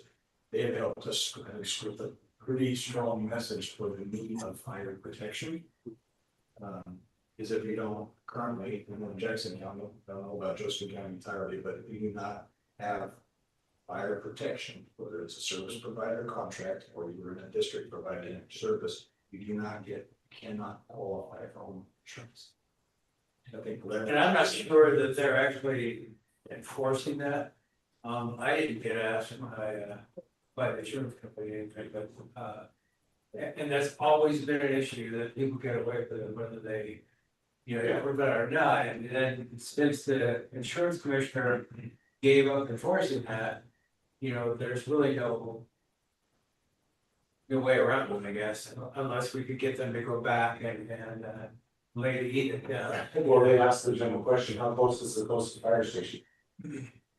They have helped us script a pretty strong message for the need of fire protection. Is if you don't currently, in Jackson County, I don't know about Joseph County entirely, but if you do not have fire protection, whether it's a service provider contract or you're in a district providing service, you cannot qualify for home insurance. I think. And I'm not sure that they're actually enforcing that. I didn't get asked by the insurance company, but, and that's always been an issue that people get away with it, whether they, ever better or not, and then since the insurance commissioner gave up enforcing that, there's really no way around it, I guess, unless we could get them to go back and lay the edict down. Well, they asked the general question, how close is the closest fire station?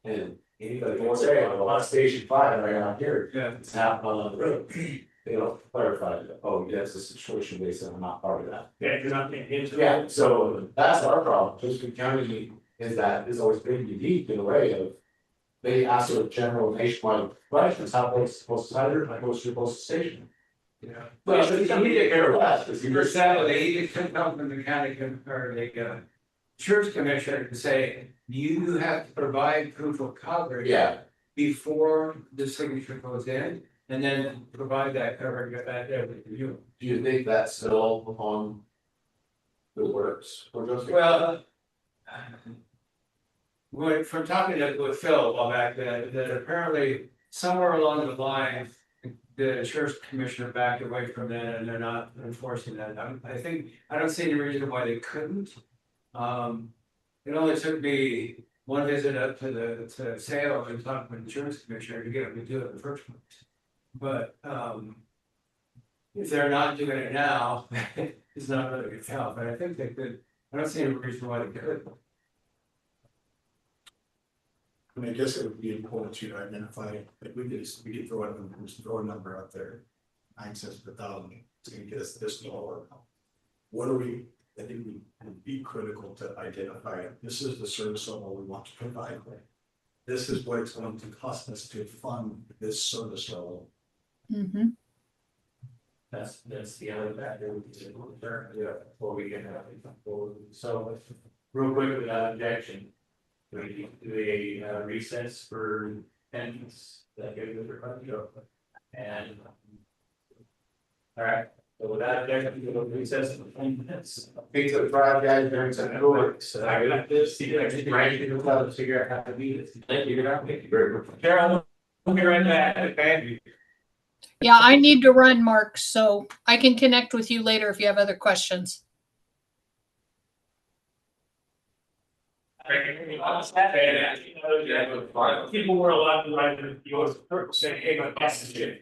And anybody can say, well, on station 5 right out here, Yeah. it's half mile on the road. They don't clarify, oh, yes, the situation based on, I'm not part of that. Yeah, you're not paying into Yeah, it. so that's our problem, Joseph County is always been unique in a way of. They ask a general nationwide questions, how close to cider, how close to your closest station. Yeah. Well, it's gonna be a care less, because For you're. example, the edict could come from the county or the insurance commissioner to say, you have to provide proof of coverage. Yeah, Before the signature goes in, and then provide that coverage at every review. do you think that's still on the works? For Joseph? Well. From talking with Phil a while back, that apparently somewhere along the line, the insurance commissioner backed away from that and they're not enforcing that. I don't see any reason why they couldn't. It only took me one visit up to Salem and talk with the insurance commissioner to get them to do it in the first place. But, if they're not doing it now, it's not really gonna help, but I think they could, I don't see any reason why they could. I mean, I guess it would be important to identify, like we could throw a number out there. 9 cents per thousand, it's gonna get us this dollar. What are we, I think we would be critical to identify, this is the service level we want to provide. This is what it's going to cost us to fund this service level. Mm-hmm. That's the other factor we can concern, before we get out. So, real quick, without objection. We do a recess for 10 minutes, that gives everybody go. And. All right, so without objection, we'll recess for 10 minutes. Pizza fried guys during some door. So I got this, you know, just trying to figure out how to do this. Thank you very much. Very good. Carol. We'll be right back. Okay. Yeah, I need to run, Mark, so I can connect with you later if you have other questions. People were allowed to write yours, saying, hey, my message.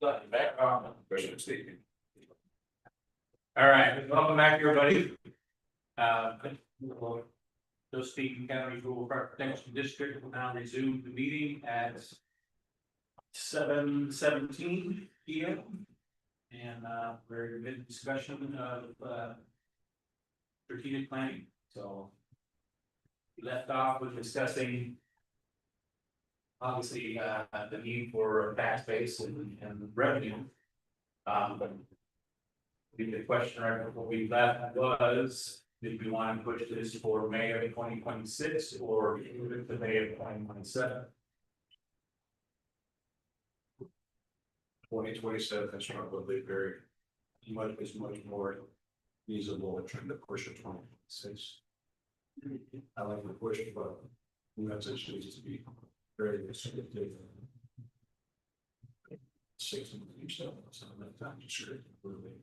Question of Steve. All right, welcome back, everybody. So Stephen County Rural Protection District will now resume the meeting at 7:17 p.m. And we're in mid-discussion of strategic planning, so we left off with discussing obviously the need for tax base and revenue. But the question right before we left was, did we want to push this for May of 2026 or move it to May of 2027? 2027 is probably very much more feasible than trying to push it 2026. I like the push, but message needs to be very restrictive. 6 months, so I'm not sure really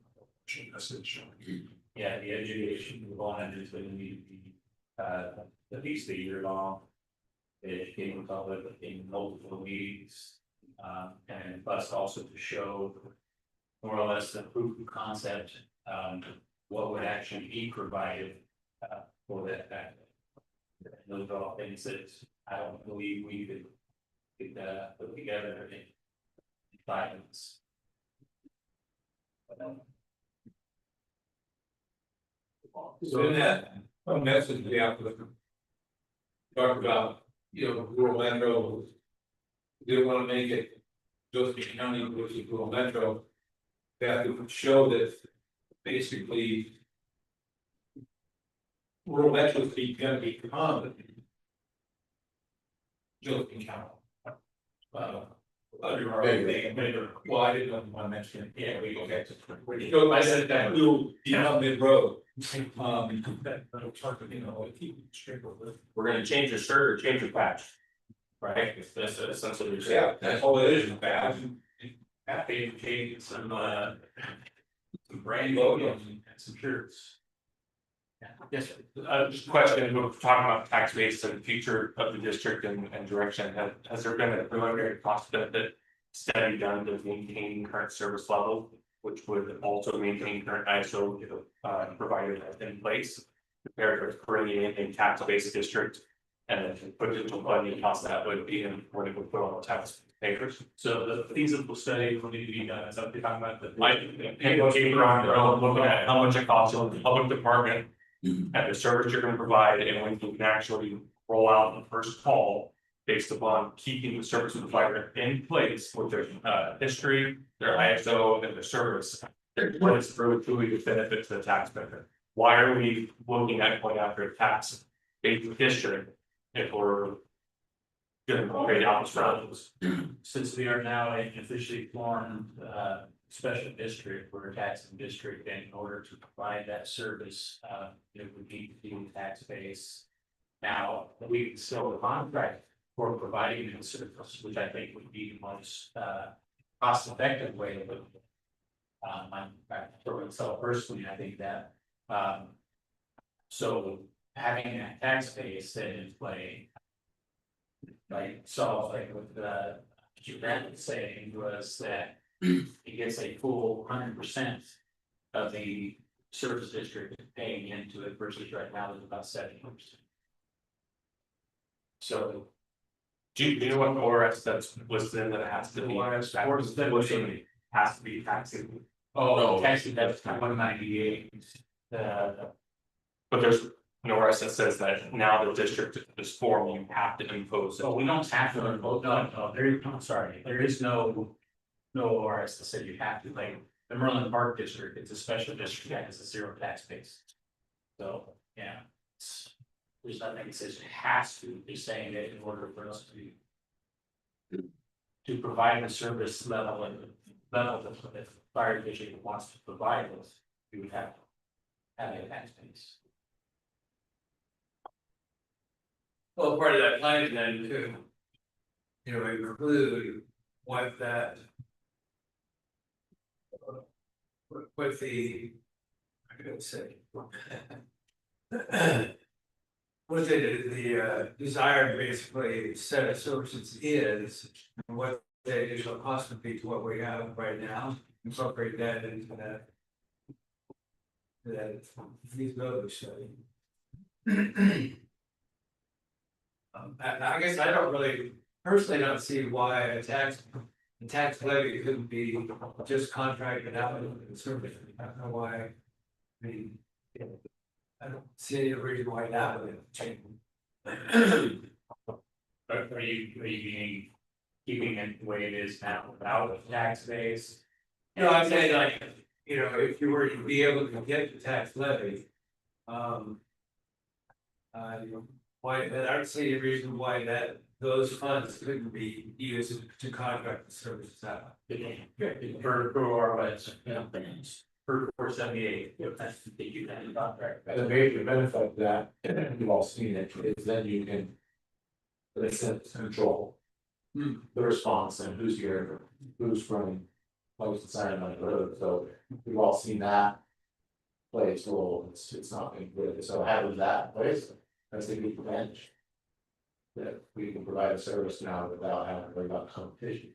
message. Yeah, the education component is going to need to be at least a year long. Educating the public in multiple meetings, and plus also to show more or less the proof of concept, what would actually be provided for that fact. Those are all things that I don't believe we could put together in 5 minutes. So in that, message to the applicant. Talk about, rural metro. They want to make it Josephine County, which is rural metro. They have to show that basically. Rural metro is going to become Josephine County. Under our, well, I didn't want to mention it. Yeah, we okay. So I said that we will become mid-road. We're gonna change the shirt or change the patch. Right, that's essentially. Yeah, that's all it is, bad. Happy to change some brand logos and some shirts. Yes, just a question, we're talking about tax base and the future of the district and direction, has there been a preliminary cost benefit study done to maintain current service level, which would also maintain current ISO provided in place, compared with currently in tax-based district, and then put it into funding cost that would be in when it would put on the tax papers? So the feasible study will need to be done, so we're talking about the. Paper on your own, looking at how much it costs to the public department and the service you're gonna provide, and when you can actually roll out the first call based upon keeping the service provider in place with their history, their ISO, and their service. It's really truly the benefit to the taxpayer. Why are we looking at going after a tax based district if we're gonna create apples for apples? Since we are now an officially formed special district, we're a taxing district, and in order to provide that service, it would need to be tax base. Now, we can still contract for providing the service, which I think would be the most cost effective way to look at it. For myself personally, I think that so having that tax base set in play, like with the Grant saying was that it gets a full 100% of the service district paying into it versus right now there's about 70%. So Do you know what ORS that's listed in that has to be? ORS has to be taxing. no, taxing that's 198. But there's an ORS that says that now the district is formed, you have to impose it. So we don't have to vote, no, I'm sorry, there is no ORS that said you have to, like, the Merlin Park District, it's a special district that has a 0 tax base. So, yeah, there's nothing that says it has to, be saying that in order for us to provide the service level and level that the fire district wants to provide us, we would have to have a tax base. Well, part of that plan then too. Include what that. What the. I could say. What the desired basically set of services is, and what the additional cost would be to what we have right now, incorporate that into that. That feasibility study. I guess I don't really, personally don't see why a tax levy couldn't be just contracted out with the service. I don't know why. I mean, I don't see any reason why that would change. Are you being, keeping it the way it is now without a tax base? You know, I'm saying like, you know, if you were to be able to get the tax levy. You know, why, I don't see any reason why those funds couldn't be used to contract the services out. For our rights, for 478, that's the you can contract. And the major benefit of that, and you've all seen it, is then you can. In a sense, control. The response and who's here, who's running, close to sign on the road, so we've all seen that. Play its role, it's not been good, so having that place, that's a good advantage. That we can provide a service now without having to worry about competition.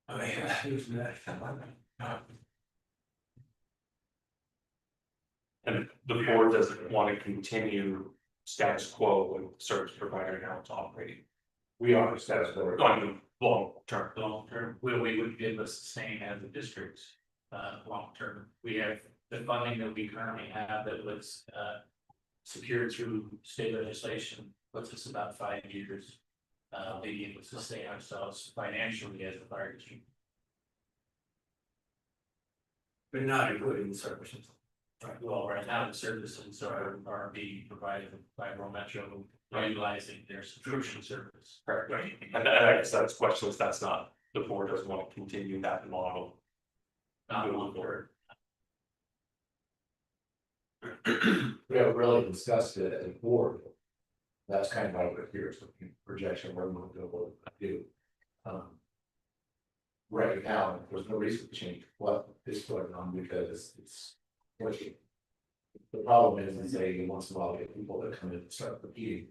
I mean, who's that? And the board doesn't want to continue status quo with the service provider now it's operating. We are status quo. On the long term. Long term, we would be able to sustain as a district, long term. We have the funding that we currently have that was, secured through state legislation, puts us about 5 years. Being able to sustain ourselves financially as a fire district. But not including the services. Right, well, right now, the services are being provided by Rural Metro, utilizing their subscription service. Correct. And I guess that's questions, that's not, the board doesn't want to continue that model. Not on board. We haven't really discussed it as a board. That's kind of why we're here, so projection, where we want to go, what we do. Right now, there's no reason to change what is going on because it's working. The problem is that you once in a while get people that come in and start competing.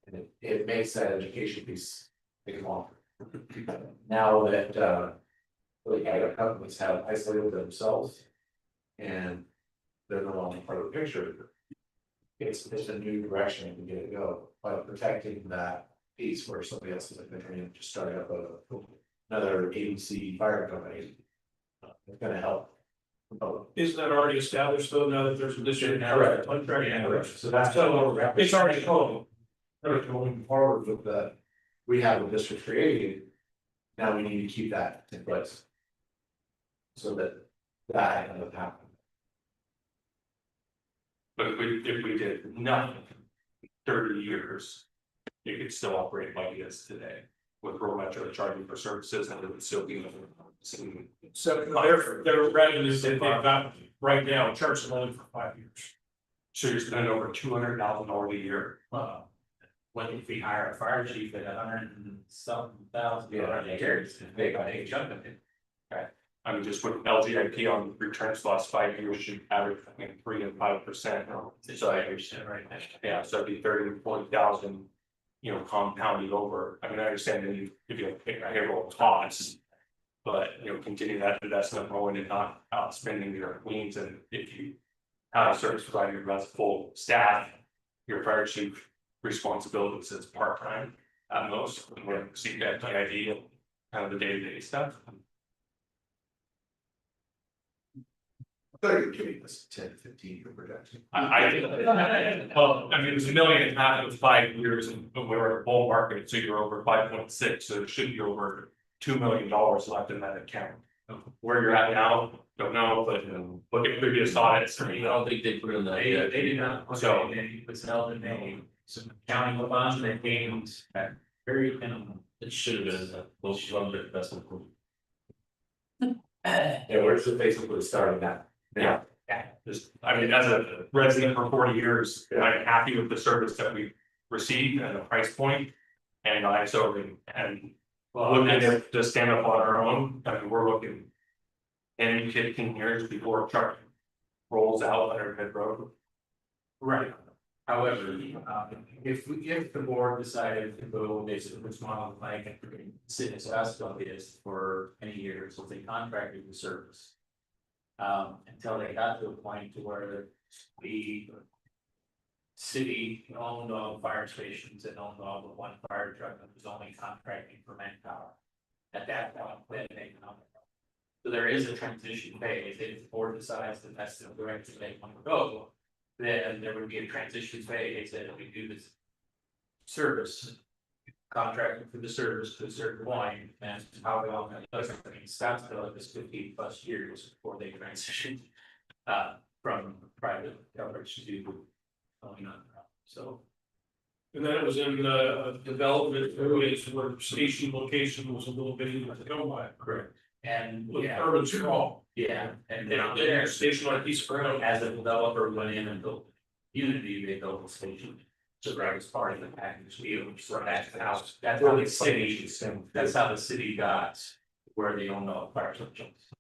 And it makes that education piece take longer. Now that the other companies have isolated themselves and they're no longer part of the picture. It's a new direction to get it go by protecting that piece where somebody else is like, just starting up another ABC fire company. It's gonna help. Isn't that already established though, now that there's a district? Correct. Contract? So that's It's already home. going forward with the, we have a district created. Now we need to keep that in place. So that doesn't happen. But if we did nothing, 30 years, it could still operate like it is today. With Rural Metro charging for services and it would still be. So their revenues that they've got right now, charge them only for 5 years. So you're spending over $200,000 a year. What if we hire a fire chief at $100,000 a year? They got a chunk of it. I mean, just with LGIP on returns the last 5 years should average between 3 and 5%. So Right now. yeah, so it'd be 30 to 40,000, compounded over. I mean, I understand that if you have payroll costs. But, continue that investment going and not outspending your queens, and if you have a service provider who has full staff. Your fire chief responsibilities is part-time at most, and we're seeing that ID and kind of the day-to-day stuff. I thought you were giving us 10 to 15 year projection. I think, well, I mean, it was $1.5 million, it was 5 years, and we were at a bull market, so you're over 5.6, so it should be over $2 million left in that account. Where you're at now, don't know, but look at previous audits. I don't think they put in that They yet. did not, so they was held in some county bonds that gained very minimum. It should have been a most funded investment. Yeah, we're just basically starting that. Yeah. Just, I mean, as a resident for 40 years, I'm happy with the service that we received and the price point. And and looking at to stand up on our own, I mean, we're looking 10, 15 years before a truck rolls out under mid road. Right. However, if the board decided to go basically which model like City of Scottsville is for many years, so they contracted the service. Until they got to a point to where the city owned all the fire stations and owned all the one fire truck that was only contracting for manpower. At that point, then they can. So there is a transition phase. If the board decides that that's the direction they want to go, then there would be a transition phase that we do this service. Contracting for the service to a certain point, and how long that does, I mean, Scottsville is 15+ years before they transition. From private coverage to owning on, so. And then it was in the development areas where station location was a little bit easier to go by. Correct. And With yeah, urban sprawl. yeah, and You know, the station on a piece of ground. as a developer went in and built unity, they built a station. So that was part of the package deal, so that's how the city, that's how the city got where they own all the fire stations.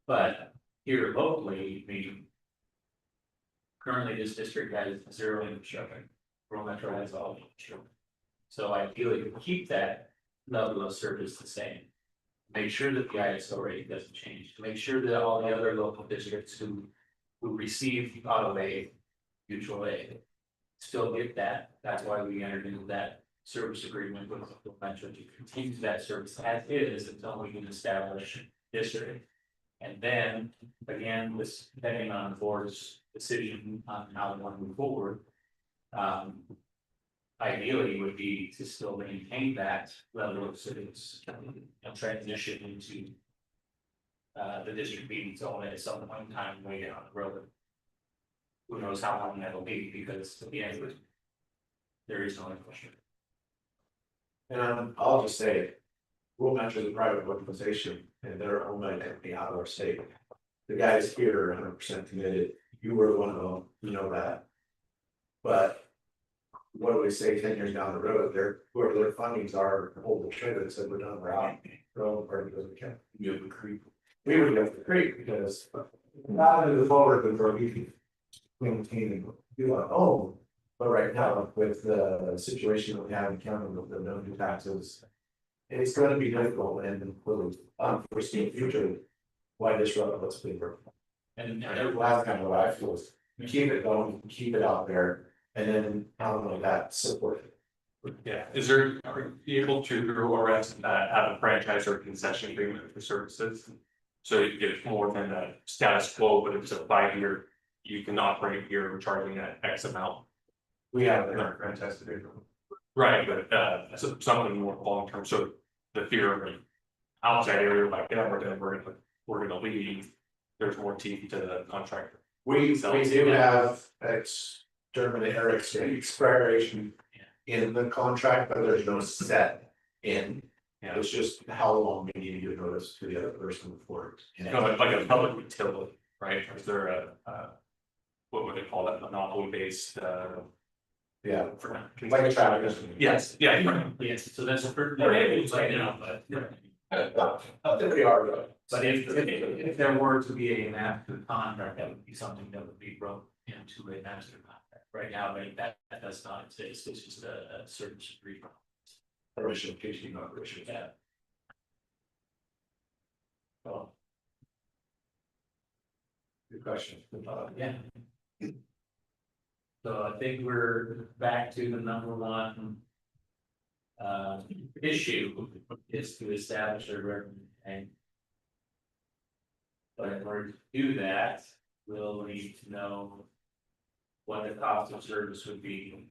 But here locally, I mean. Currently, this district has 0 infrastructure, rural metro has all infrastructure. So ideally, to keep that level of service the same. Make sure that the ISO rate doesn't change, to make sure that all the other local districts who receive auto aid, mutual aid. Still get that, that's why we entered into that service agreement with the metro to continue that service as is until we can establish district. And then, again, this depending on the board's decision on how they want to move forward. Ideally would be to still maintain that level of service and transition into. The district being zone at some point in time way down the road. Who knows how long that'll be, because at the end of it, there is no infrastructure. And I'll just say, Rural Metro is a private organization and they're owned by an entity out of our state. The guys here are 100% committed. You were one of them, you know that. But what do we say 10 years down the road? Whoever their fundings are, hold the trigger and said we're done, we're out. Throw where because we can. You have a creep. We would go to the creek because not into the forward before we can maintain and do our own. But right now, with the situation that we have in county with the no new taxes, it's going to be difficult and for the unforeseen future. Why disrupt what's been working? And That's kind of what I feel is you keep it going, keep it out there, and then how like that support it. Yeah, is there, are you able to through ORS have a franchise or concession agreement for services? So you get more than a status quo, but if it's a 5-year, you can operate here charging at X amount. We have it in our franchise agreement. Right, but something more long term, so the fear of an outside area like that, we're gonna leave, there's more teeth to the contract. We do have expiration in the contract, but there's no set in. Yeah. It's just how long we need to give notice to the other person before. Like a public utility, right, is there a what would they call that, monopoly based Yeah, for like a traffic. yes, yeah. yes, so that's a pretty. Right now, but. I think we are, though. But if there were to be a master contract, that would be something that would be wrote into a master contract. Right now, that does not exist, it's just a service agreement. Original kitchen operation. Yeah. Well, Good question. yeah. So I think we're back to the number one. Issue is to establish a revenue tank. But in order to do that, we'll need to know what the cost of service would be.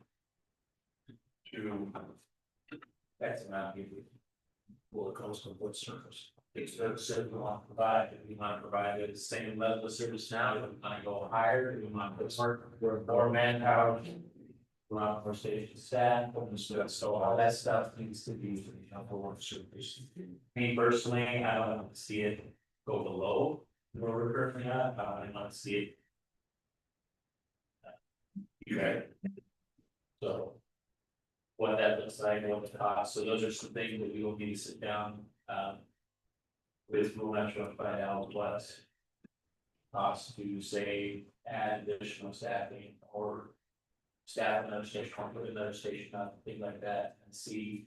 To. That's amount of. Well, it comes from what service? It's the service we want to provide, if we want to provide the same level of service now, if we want to go higher, if we want to put more manpower. For station staff, so all that stuff needs to be, for one service. Me personally, I don't want to see it go below where we're currently at, I want to see it. Okay. So. What that looks like, what the cost, so those are some things that we will need to sit down, with Rural Metro and find out what. Cost to say add additional staffing or staff another station, put another station up, things like that, and see.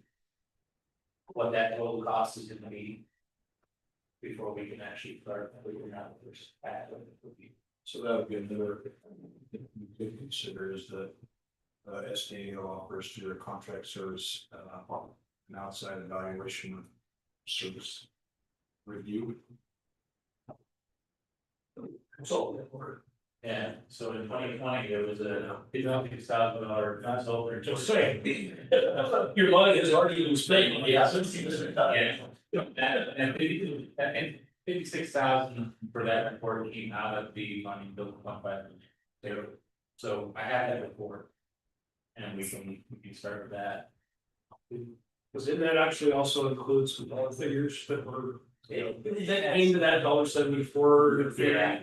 What that total cost is gonna be. Before we can actually start figuring out what there's at, what it would be. So that would be another thing we could consider is that SDAO offers through their contract service, an outside evaluation of service review. Yeah, so in 2020, there was a $56,000 consultant. Just saying, your line is already been stated, yeah. And 56,000 for that report came out of the money bill 1.5 million. So I had that report. And we can start with that. Because then that actually also includes some dollar figures that were, that aimed at that $1.74. Yeah.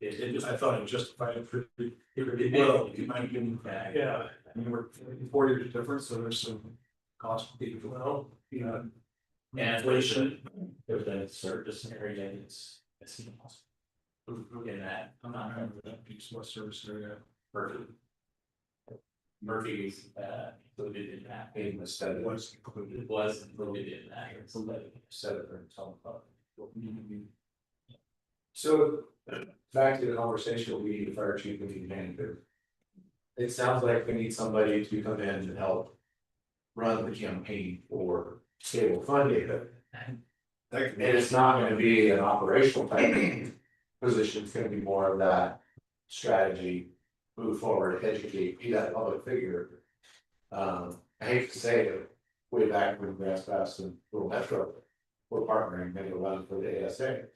It just, I thought it justified it for. Well, you might give them back. Yeah. I mean, we're 4 years difference, so there's some cost. Well, you know. And inflation, there's a service area it's impossible. In that, I'm not remember that Piece what service area. Murphy's included in that. Instead of Was included. It was included in that. set it for some. So back to the conversation, we need a fire chief, we need a manager. It sounds like we need somebody to come in and help run the campaign for stable funding. And it's not gonna be an operational type position, it's gonna be more of that strategy, move forward, educate, be that public figure. I hate to say it, way back when Grass Pass and Rural Metro were partnering, made a run for the ASA.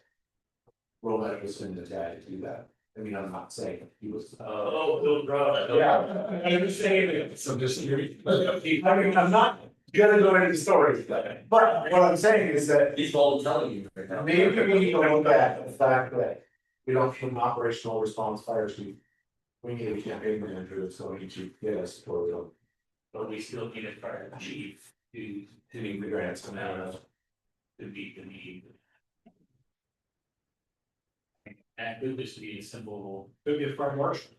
Rural Metro was in the guy to do that. I mean, I'm not saying he was. Bill Gross. Yeah. I understand. So just, I mean, I'm not gonna go into stories, but what I'm saying is that He's all telling you right now. maybe we need to look at the fact that we don't have an operational response fire chief. We need a campaign manager, so we need to get us for them. But we still need a fire chief to Doing the grants and that. to meet the need. And could just be a simple, Could be a fire marshal.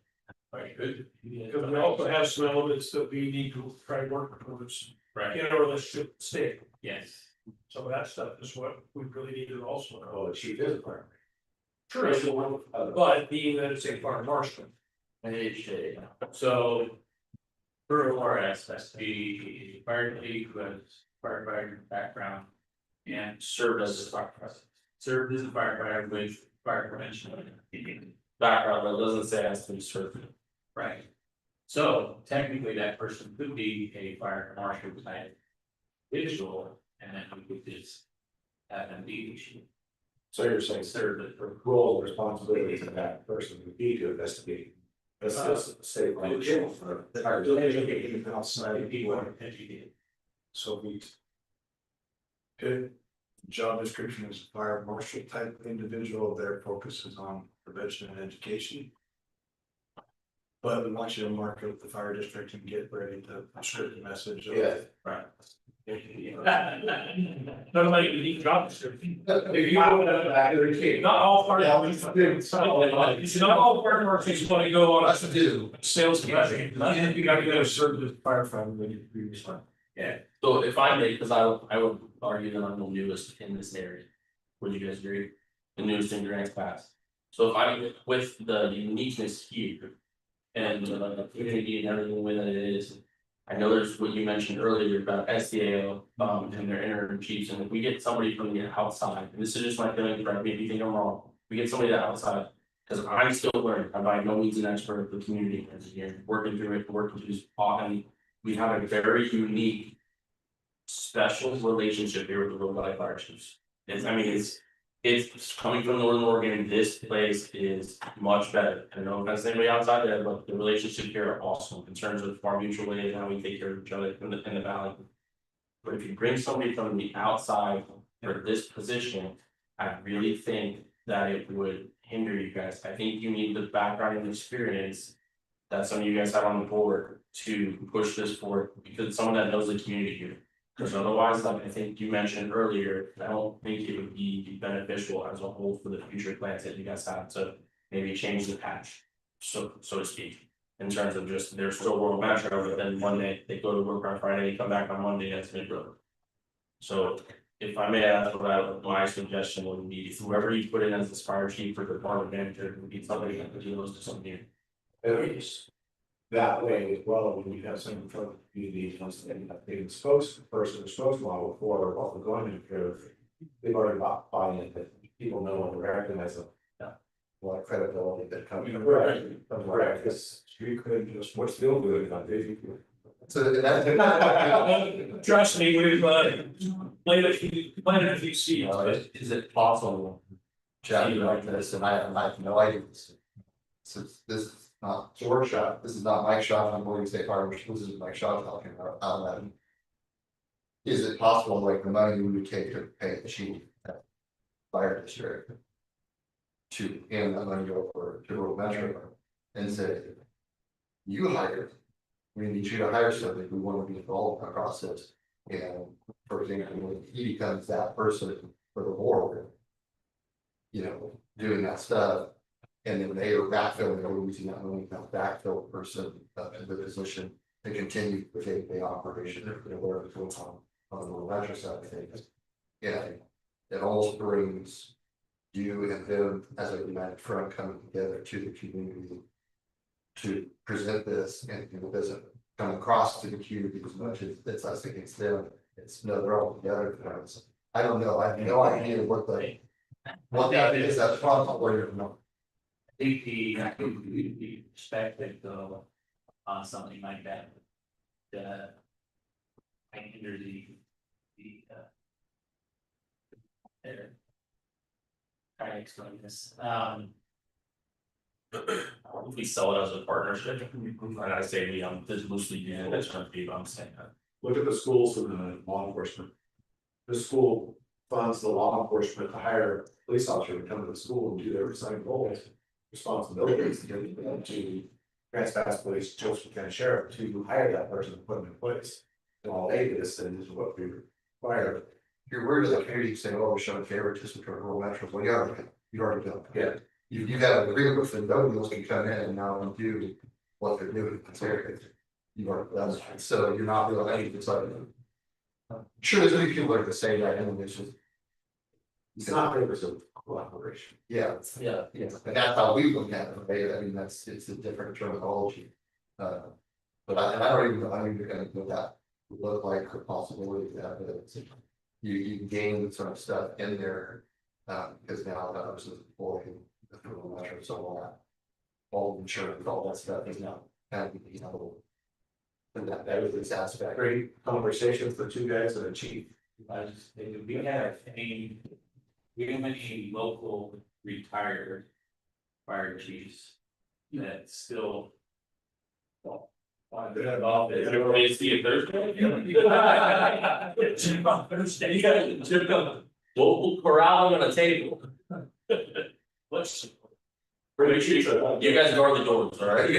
right, good. Because we also have some elements that we need to try to work towards, Right, in our relationship with the state. yes. Some of that stuff is what we really need to also know. Oh, the chief is a partner. True, but being that it's a fire marshal. So. For our aspects, the fire chief who has firefighter background. And served as a firefighter. Served as a firefighter with fire prevention. Background, but it doesn't say it has to be certified. Right. So technically, that person could be a fire marshal type. Visual, and then we could just. Have them be issue. So you're saying, sir, that the role and responsibilities of that person would be to investigate. That's just state. Outside people. So we. Good. Job description is fire marshal type individual, their focus is on prevention and education. But we want you to mark up the fire district and get ready to script the message. Yeah. Right. Not like a unique job description. If you go back to the key. Not all fire. Yeah, Not all fire marshals want to go on That's to do. a sales commission. You gotta go serve the firefighter when you respond. So if I may, because I would argue that I'm the newest in this area. Would you guys agree? The newest in Grants Pass. So if I, with the uniqueness here. And the community and everything with it is. I know there's what you mentioned earlier about SDAO, and their interim chiefs, and if we get somebody from the outside, and this is just my feeling, correct me if you think I'm wrong. We get somebody outside, because I'm still learning, I'm by no means an expert of the community engineer, working through it, working through this, and we have a very unique. Special relationship here with the Rhode Island Fire Chiefs. It's coming from Northern Oregon, this place is much better. I don't know if that's anybody outside there, but the relationship here are awesome in terms of our mutual aid and how we take care of each other in the valley. But if you bring somebody from the outside for this position, I really think that it would hinder you guys. I think you need the background and experience. That some of you guys have on the board to push this forward, because someone that knows the community here. Because otherwise, like I think you mentioned earlier, I don't think it would be beneficial as a whole for the future plans that you guys have to maybe change the patch, so to speak. In terms of just, they're still rural metro, but then one day they go to work on Friday, they come back on Monday, that's mid-road. So if I may ask, my suggestion would be whoever you put in as the fire chief or department manager would be somebody that deals to something. At least that way as well, when you have someone from the community, and being spokesperson or spokesmodel for what we're going to improve, they've already bought buy-in that people know and recognize them. What credibility that comes from. Right, because you could just, what's still good on Facebook. So that's. Trust me, we've planted a few seeds. Is it possible? Chatting like this, and I have no idea. Since this is not George shot, this is not Mike shot, I'm going to say fire, this is Mike shot talking about that. Is it possible, like the money we would take to pay the chief at fire district? To hand that money over to rural metro and say, you hired, we need you to hire somebody who want to be involved in the process. And for example, when he becomes that person for the board, you know, doing that stuff. And then they are backfilling, or using that money, that backfill person in the position to continue the day-to-day operation, you know, whatever goes on the rural metro side of things. Yeah, it almost brings you and them as a united front coming together to the community to present this, and it doesn't come across to the community as much as it's us against them. It's no, they're all together. I don't know. I have no idea what that is. That's probably where you're not. I think the perspective though, on something like that. I hinder try to explain this, If we sell it as a partnership, and I say we, this loosely using this term, I'm saying that. Look at the schools and the law enforcement. The school funds the law enforcement to hire a police officer to come to the school and do their assigned roles, responsibilities to give them to Grants Pass Police, Joseph County Sheriff to hire that person and put them in place. And all they did is send this is what we require. You're worried about the community saying, oh, we're showing favoritism to rural metro. Well, you already done. Yeah. You have an agreement with them, nobody else can come in and now do what they're doing. You've already done that. So you're not really anything. Sure, there's many people that say that, and it's just. It's not favors of cooperation. Yeah, yeah, and that's how we look at it, right? I mean, it's a different terminology. But I don't even know how you're gonna go that would look like the possibility of that, but it's. You gain sort of stuff in there, because now that person's employing the rural metro, so all insurance, all that stuff is now kind of, you know. And that was this aspect. Great conversation for two guys and a chief. I just think we have many local retired fire chiefs that still. Everybody see it Thursday? We'll corral them on a table. Let's. Make sure you guys guard the doors, all right?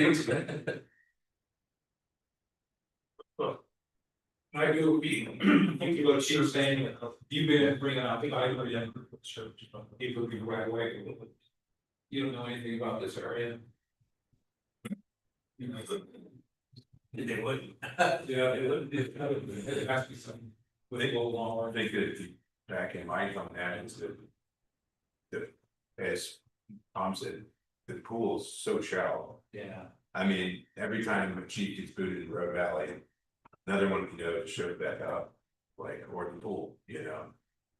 I do be, think you what she was saying, you've been bringing up, I think I already have people looking the right way. You don't know anything about this area. You know. They wouldn't. Yeah, it has to be something, would they go along, I think that back in my on that is that as Tom said, the pool's so shallow. Yeah. I mean, every time a chief gets booted in Road Valley, another one can go to show back up, like Orton Pool, you know.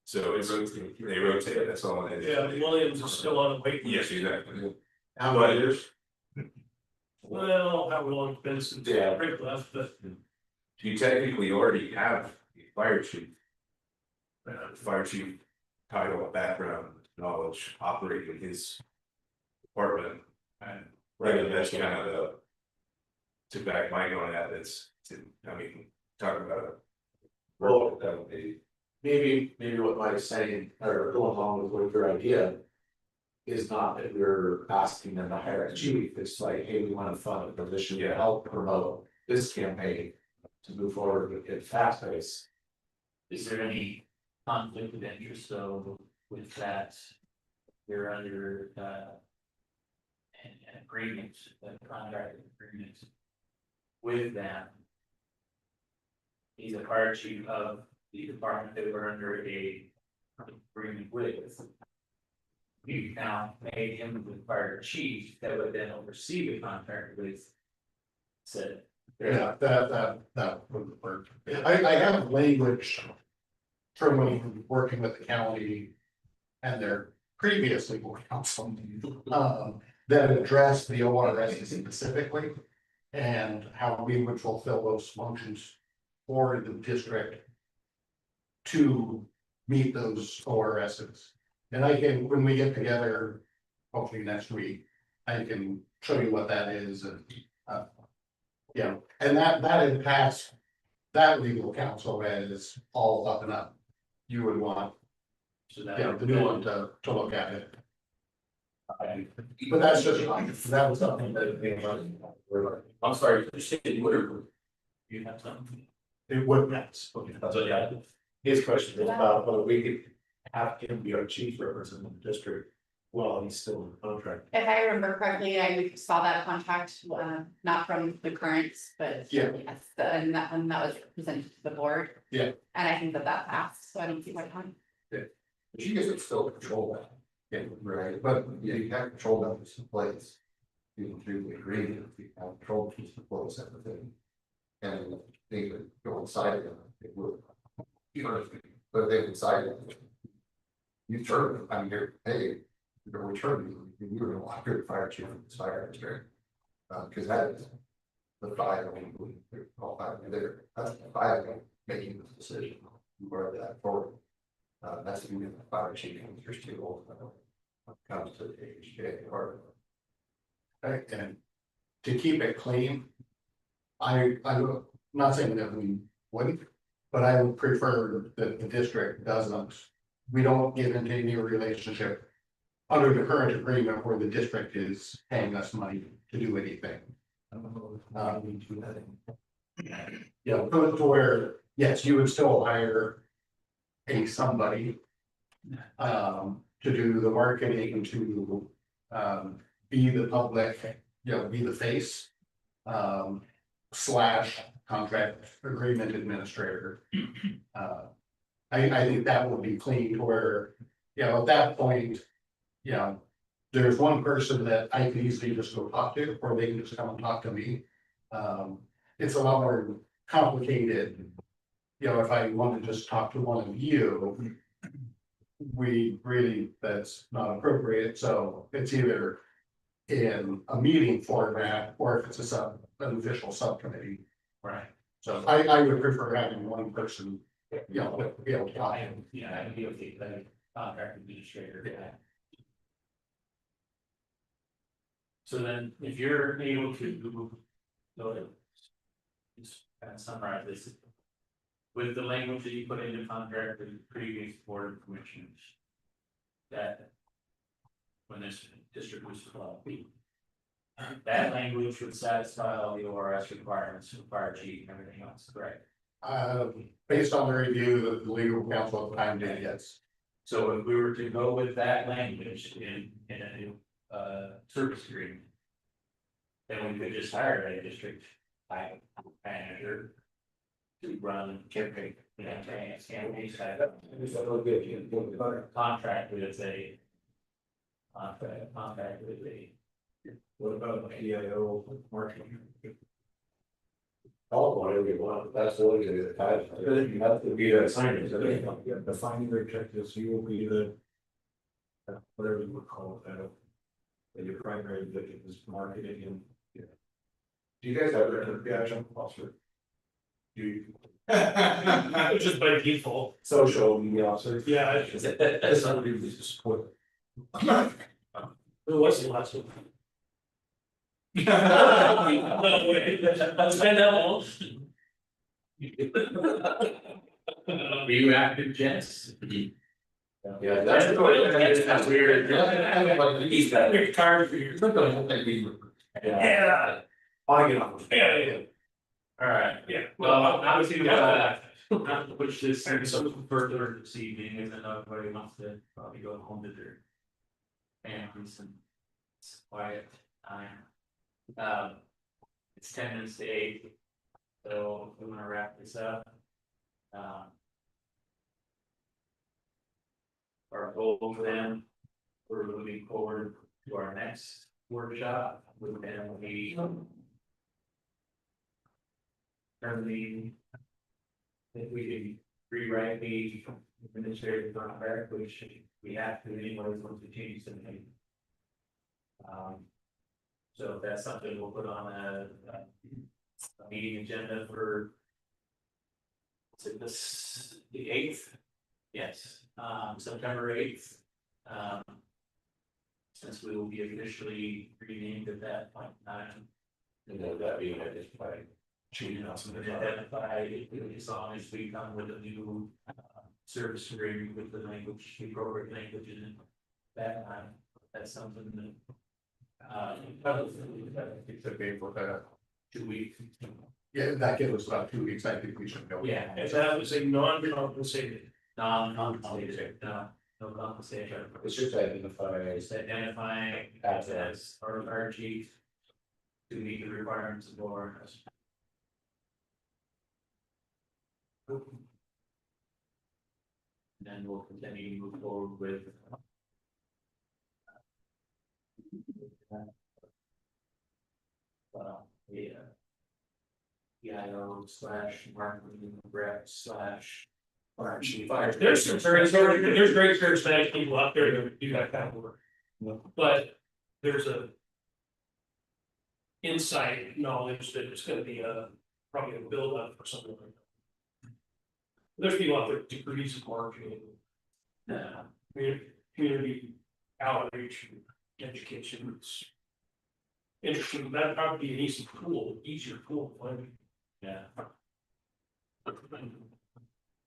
So it's they rotate, that's all it is. Yeah, Williams is still on the wait list. Yes, exactly. How many years? Well, how long it's been since Rick left, but You technically already have a fire chief. Fire chief title, background, knowledge, operating his department. And right, that's kind of the. To back my going at this, I mean, talking about it. Well, maybe what Mike's saying, or going along with what your idea. Is not that we're asking them to hire a chief, it's like, hey, we want to fund a position to help promote this campaign. To move forward with it fast pace. Is there any conflict of interest though with that? You're under and agreements, the contract agreements. With them. He's a fire chief of the department that we're under a agreement with. We now made him the fire chief that would then oversee the contract with. Said. Yeah, that would work. I have language from when working with the county and their previous legal counsel, that address the ORS specifically and how we would fulfill those functions for the district to meet those ORSs. And I can, when we get together, hopefully next week, I can show you what that is and, yeah, and that had passed, that legal counsel is all up and up. You would want, So that. you know, the new one to look at it. But that's just, that was something that I'm sorry, you said Woodard. You have something? it would pass. So, yeah, His question is about whether we could have him be our chief representative in the district while he's still in the contract. If I remember correctly, I saw that contract, not from the currents, but. Yeah. Yes, and that was presented to the board. Yeah. And I think that passed, so I don't see why not. But you guys would still control that. Yeah, right, but yeah, you have control that piece in place. You can do the agreement, you have control the piece in place, everything. And they would go inside of it, it would. But if they inside it. You turn, I mean, you're, hey, you're gonna return, you were gonna lock your fire chief in this fire district. Cause that is. The fire, I mean, all five are there, that's the fire making this decision, you are that forward. That's the fire chief, and you're still, comes to the HJ part. Right, and to keep it clean. I'm not saying that we wouldn't, but I would prefer that the district doesn't. We don't get into any relationship. Under the current agreement where the district is paying us money to do anything. Yeah, put it to where, yes, you would still hire. Somebody. To do the marketing, to be the public, you know, be the face. Slash contract agreement administrator. I think that would be clean to where, you know, at that point. You know, there's one person that I could easily just go talk to, or they can just come and talk to me. It's a lot more complicated. You know, if I want to just talk to one of you. We really, that's not appropriate, so it's either. In a meeting format, or if it's an official subcommittee. Right. So I would prefer having one person, you know, be able to talk. Yeah, I'd be okay, the contract administrator. Yeah. So then, if you're able to go ahead. Just kind of summarize this. With the language that you put in the contract with the previous board of commissioners. That. When this district was developed. That language would satisfy all the ORS requirements for fire chief and everything else, correct? Based on the review that the legal counsel at the time did, yes. So if we were to go with that language in a new service agreement. Then we could just hire a district manager. To run campaign, campaigns, contract with a. Contract with a. What about PIO marketing? Call it whatever you want, that's the way to do the time. You have to be the assignment, defining the objectives, you will be the. Whatever you would call it, that your primary objective is marketing and. Do you guys have a adjunct officer? Do you? Just by default, Social media officer? yeah, That's somebody who's just support. who was the last one? No, wait, that's been that long. Were you active, Jess? Yeah, that's weird. He's got very tired for you. Yeah. I get on. Yeah. Alright, Yeah. well, obviously, we got not to push this further this evening, and then everybody wants to probably go home to their. Families and it's quiet, It's 10 minutes to 8. So we want to wrap this up. Our goal for them, we're moving forward to our next workshop with them, we currently, if we can rewrite the administrative contract, which we have to anyways once we change the name. So if that's something we'll put on a meeting agenda for. Is it this, the 8th? Yes, September 8th. Since we will be officially renamed at that point in time. And then that being identified. Identify as long as we come with a new service agreement with the language, the appropriate language in that time. That's something that. It's okay for that. 2 weeks. Yeah, that gives us about 2 weeks, I think we should go. Yeah. If that was a non-compensated, Non-compensated, no compensation. It's just identify. Just identifying as our chief to meet the requirements of law. Then we'll continue to move forward with. Yeah. PIO / marketing rep / fire chief. there's some there's great charismatic people out there that do that kind of work. But there's a insight knowledge that it's gonna be probably a build up for something like that. There's people out there with degrees of marketing, community outreach, education. It's interesting, that'd probably be an easier pool to find. Yeah.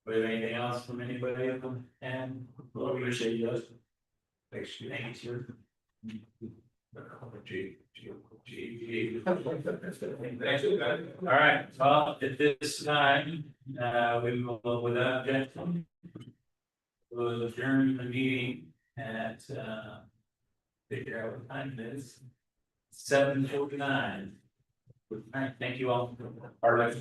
We have anything else from anybody? And well, we appreciate you guys. Thanks, sir. All right, well, at this time, we will, without objection, we'll adjourn the meeting at, figure out what time it is. 7:49. All right, thank you all. Our next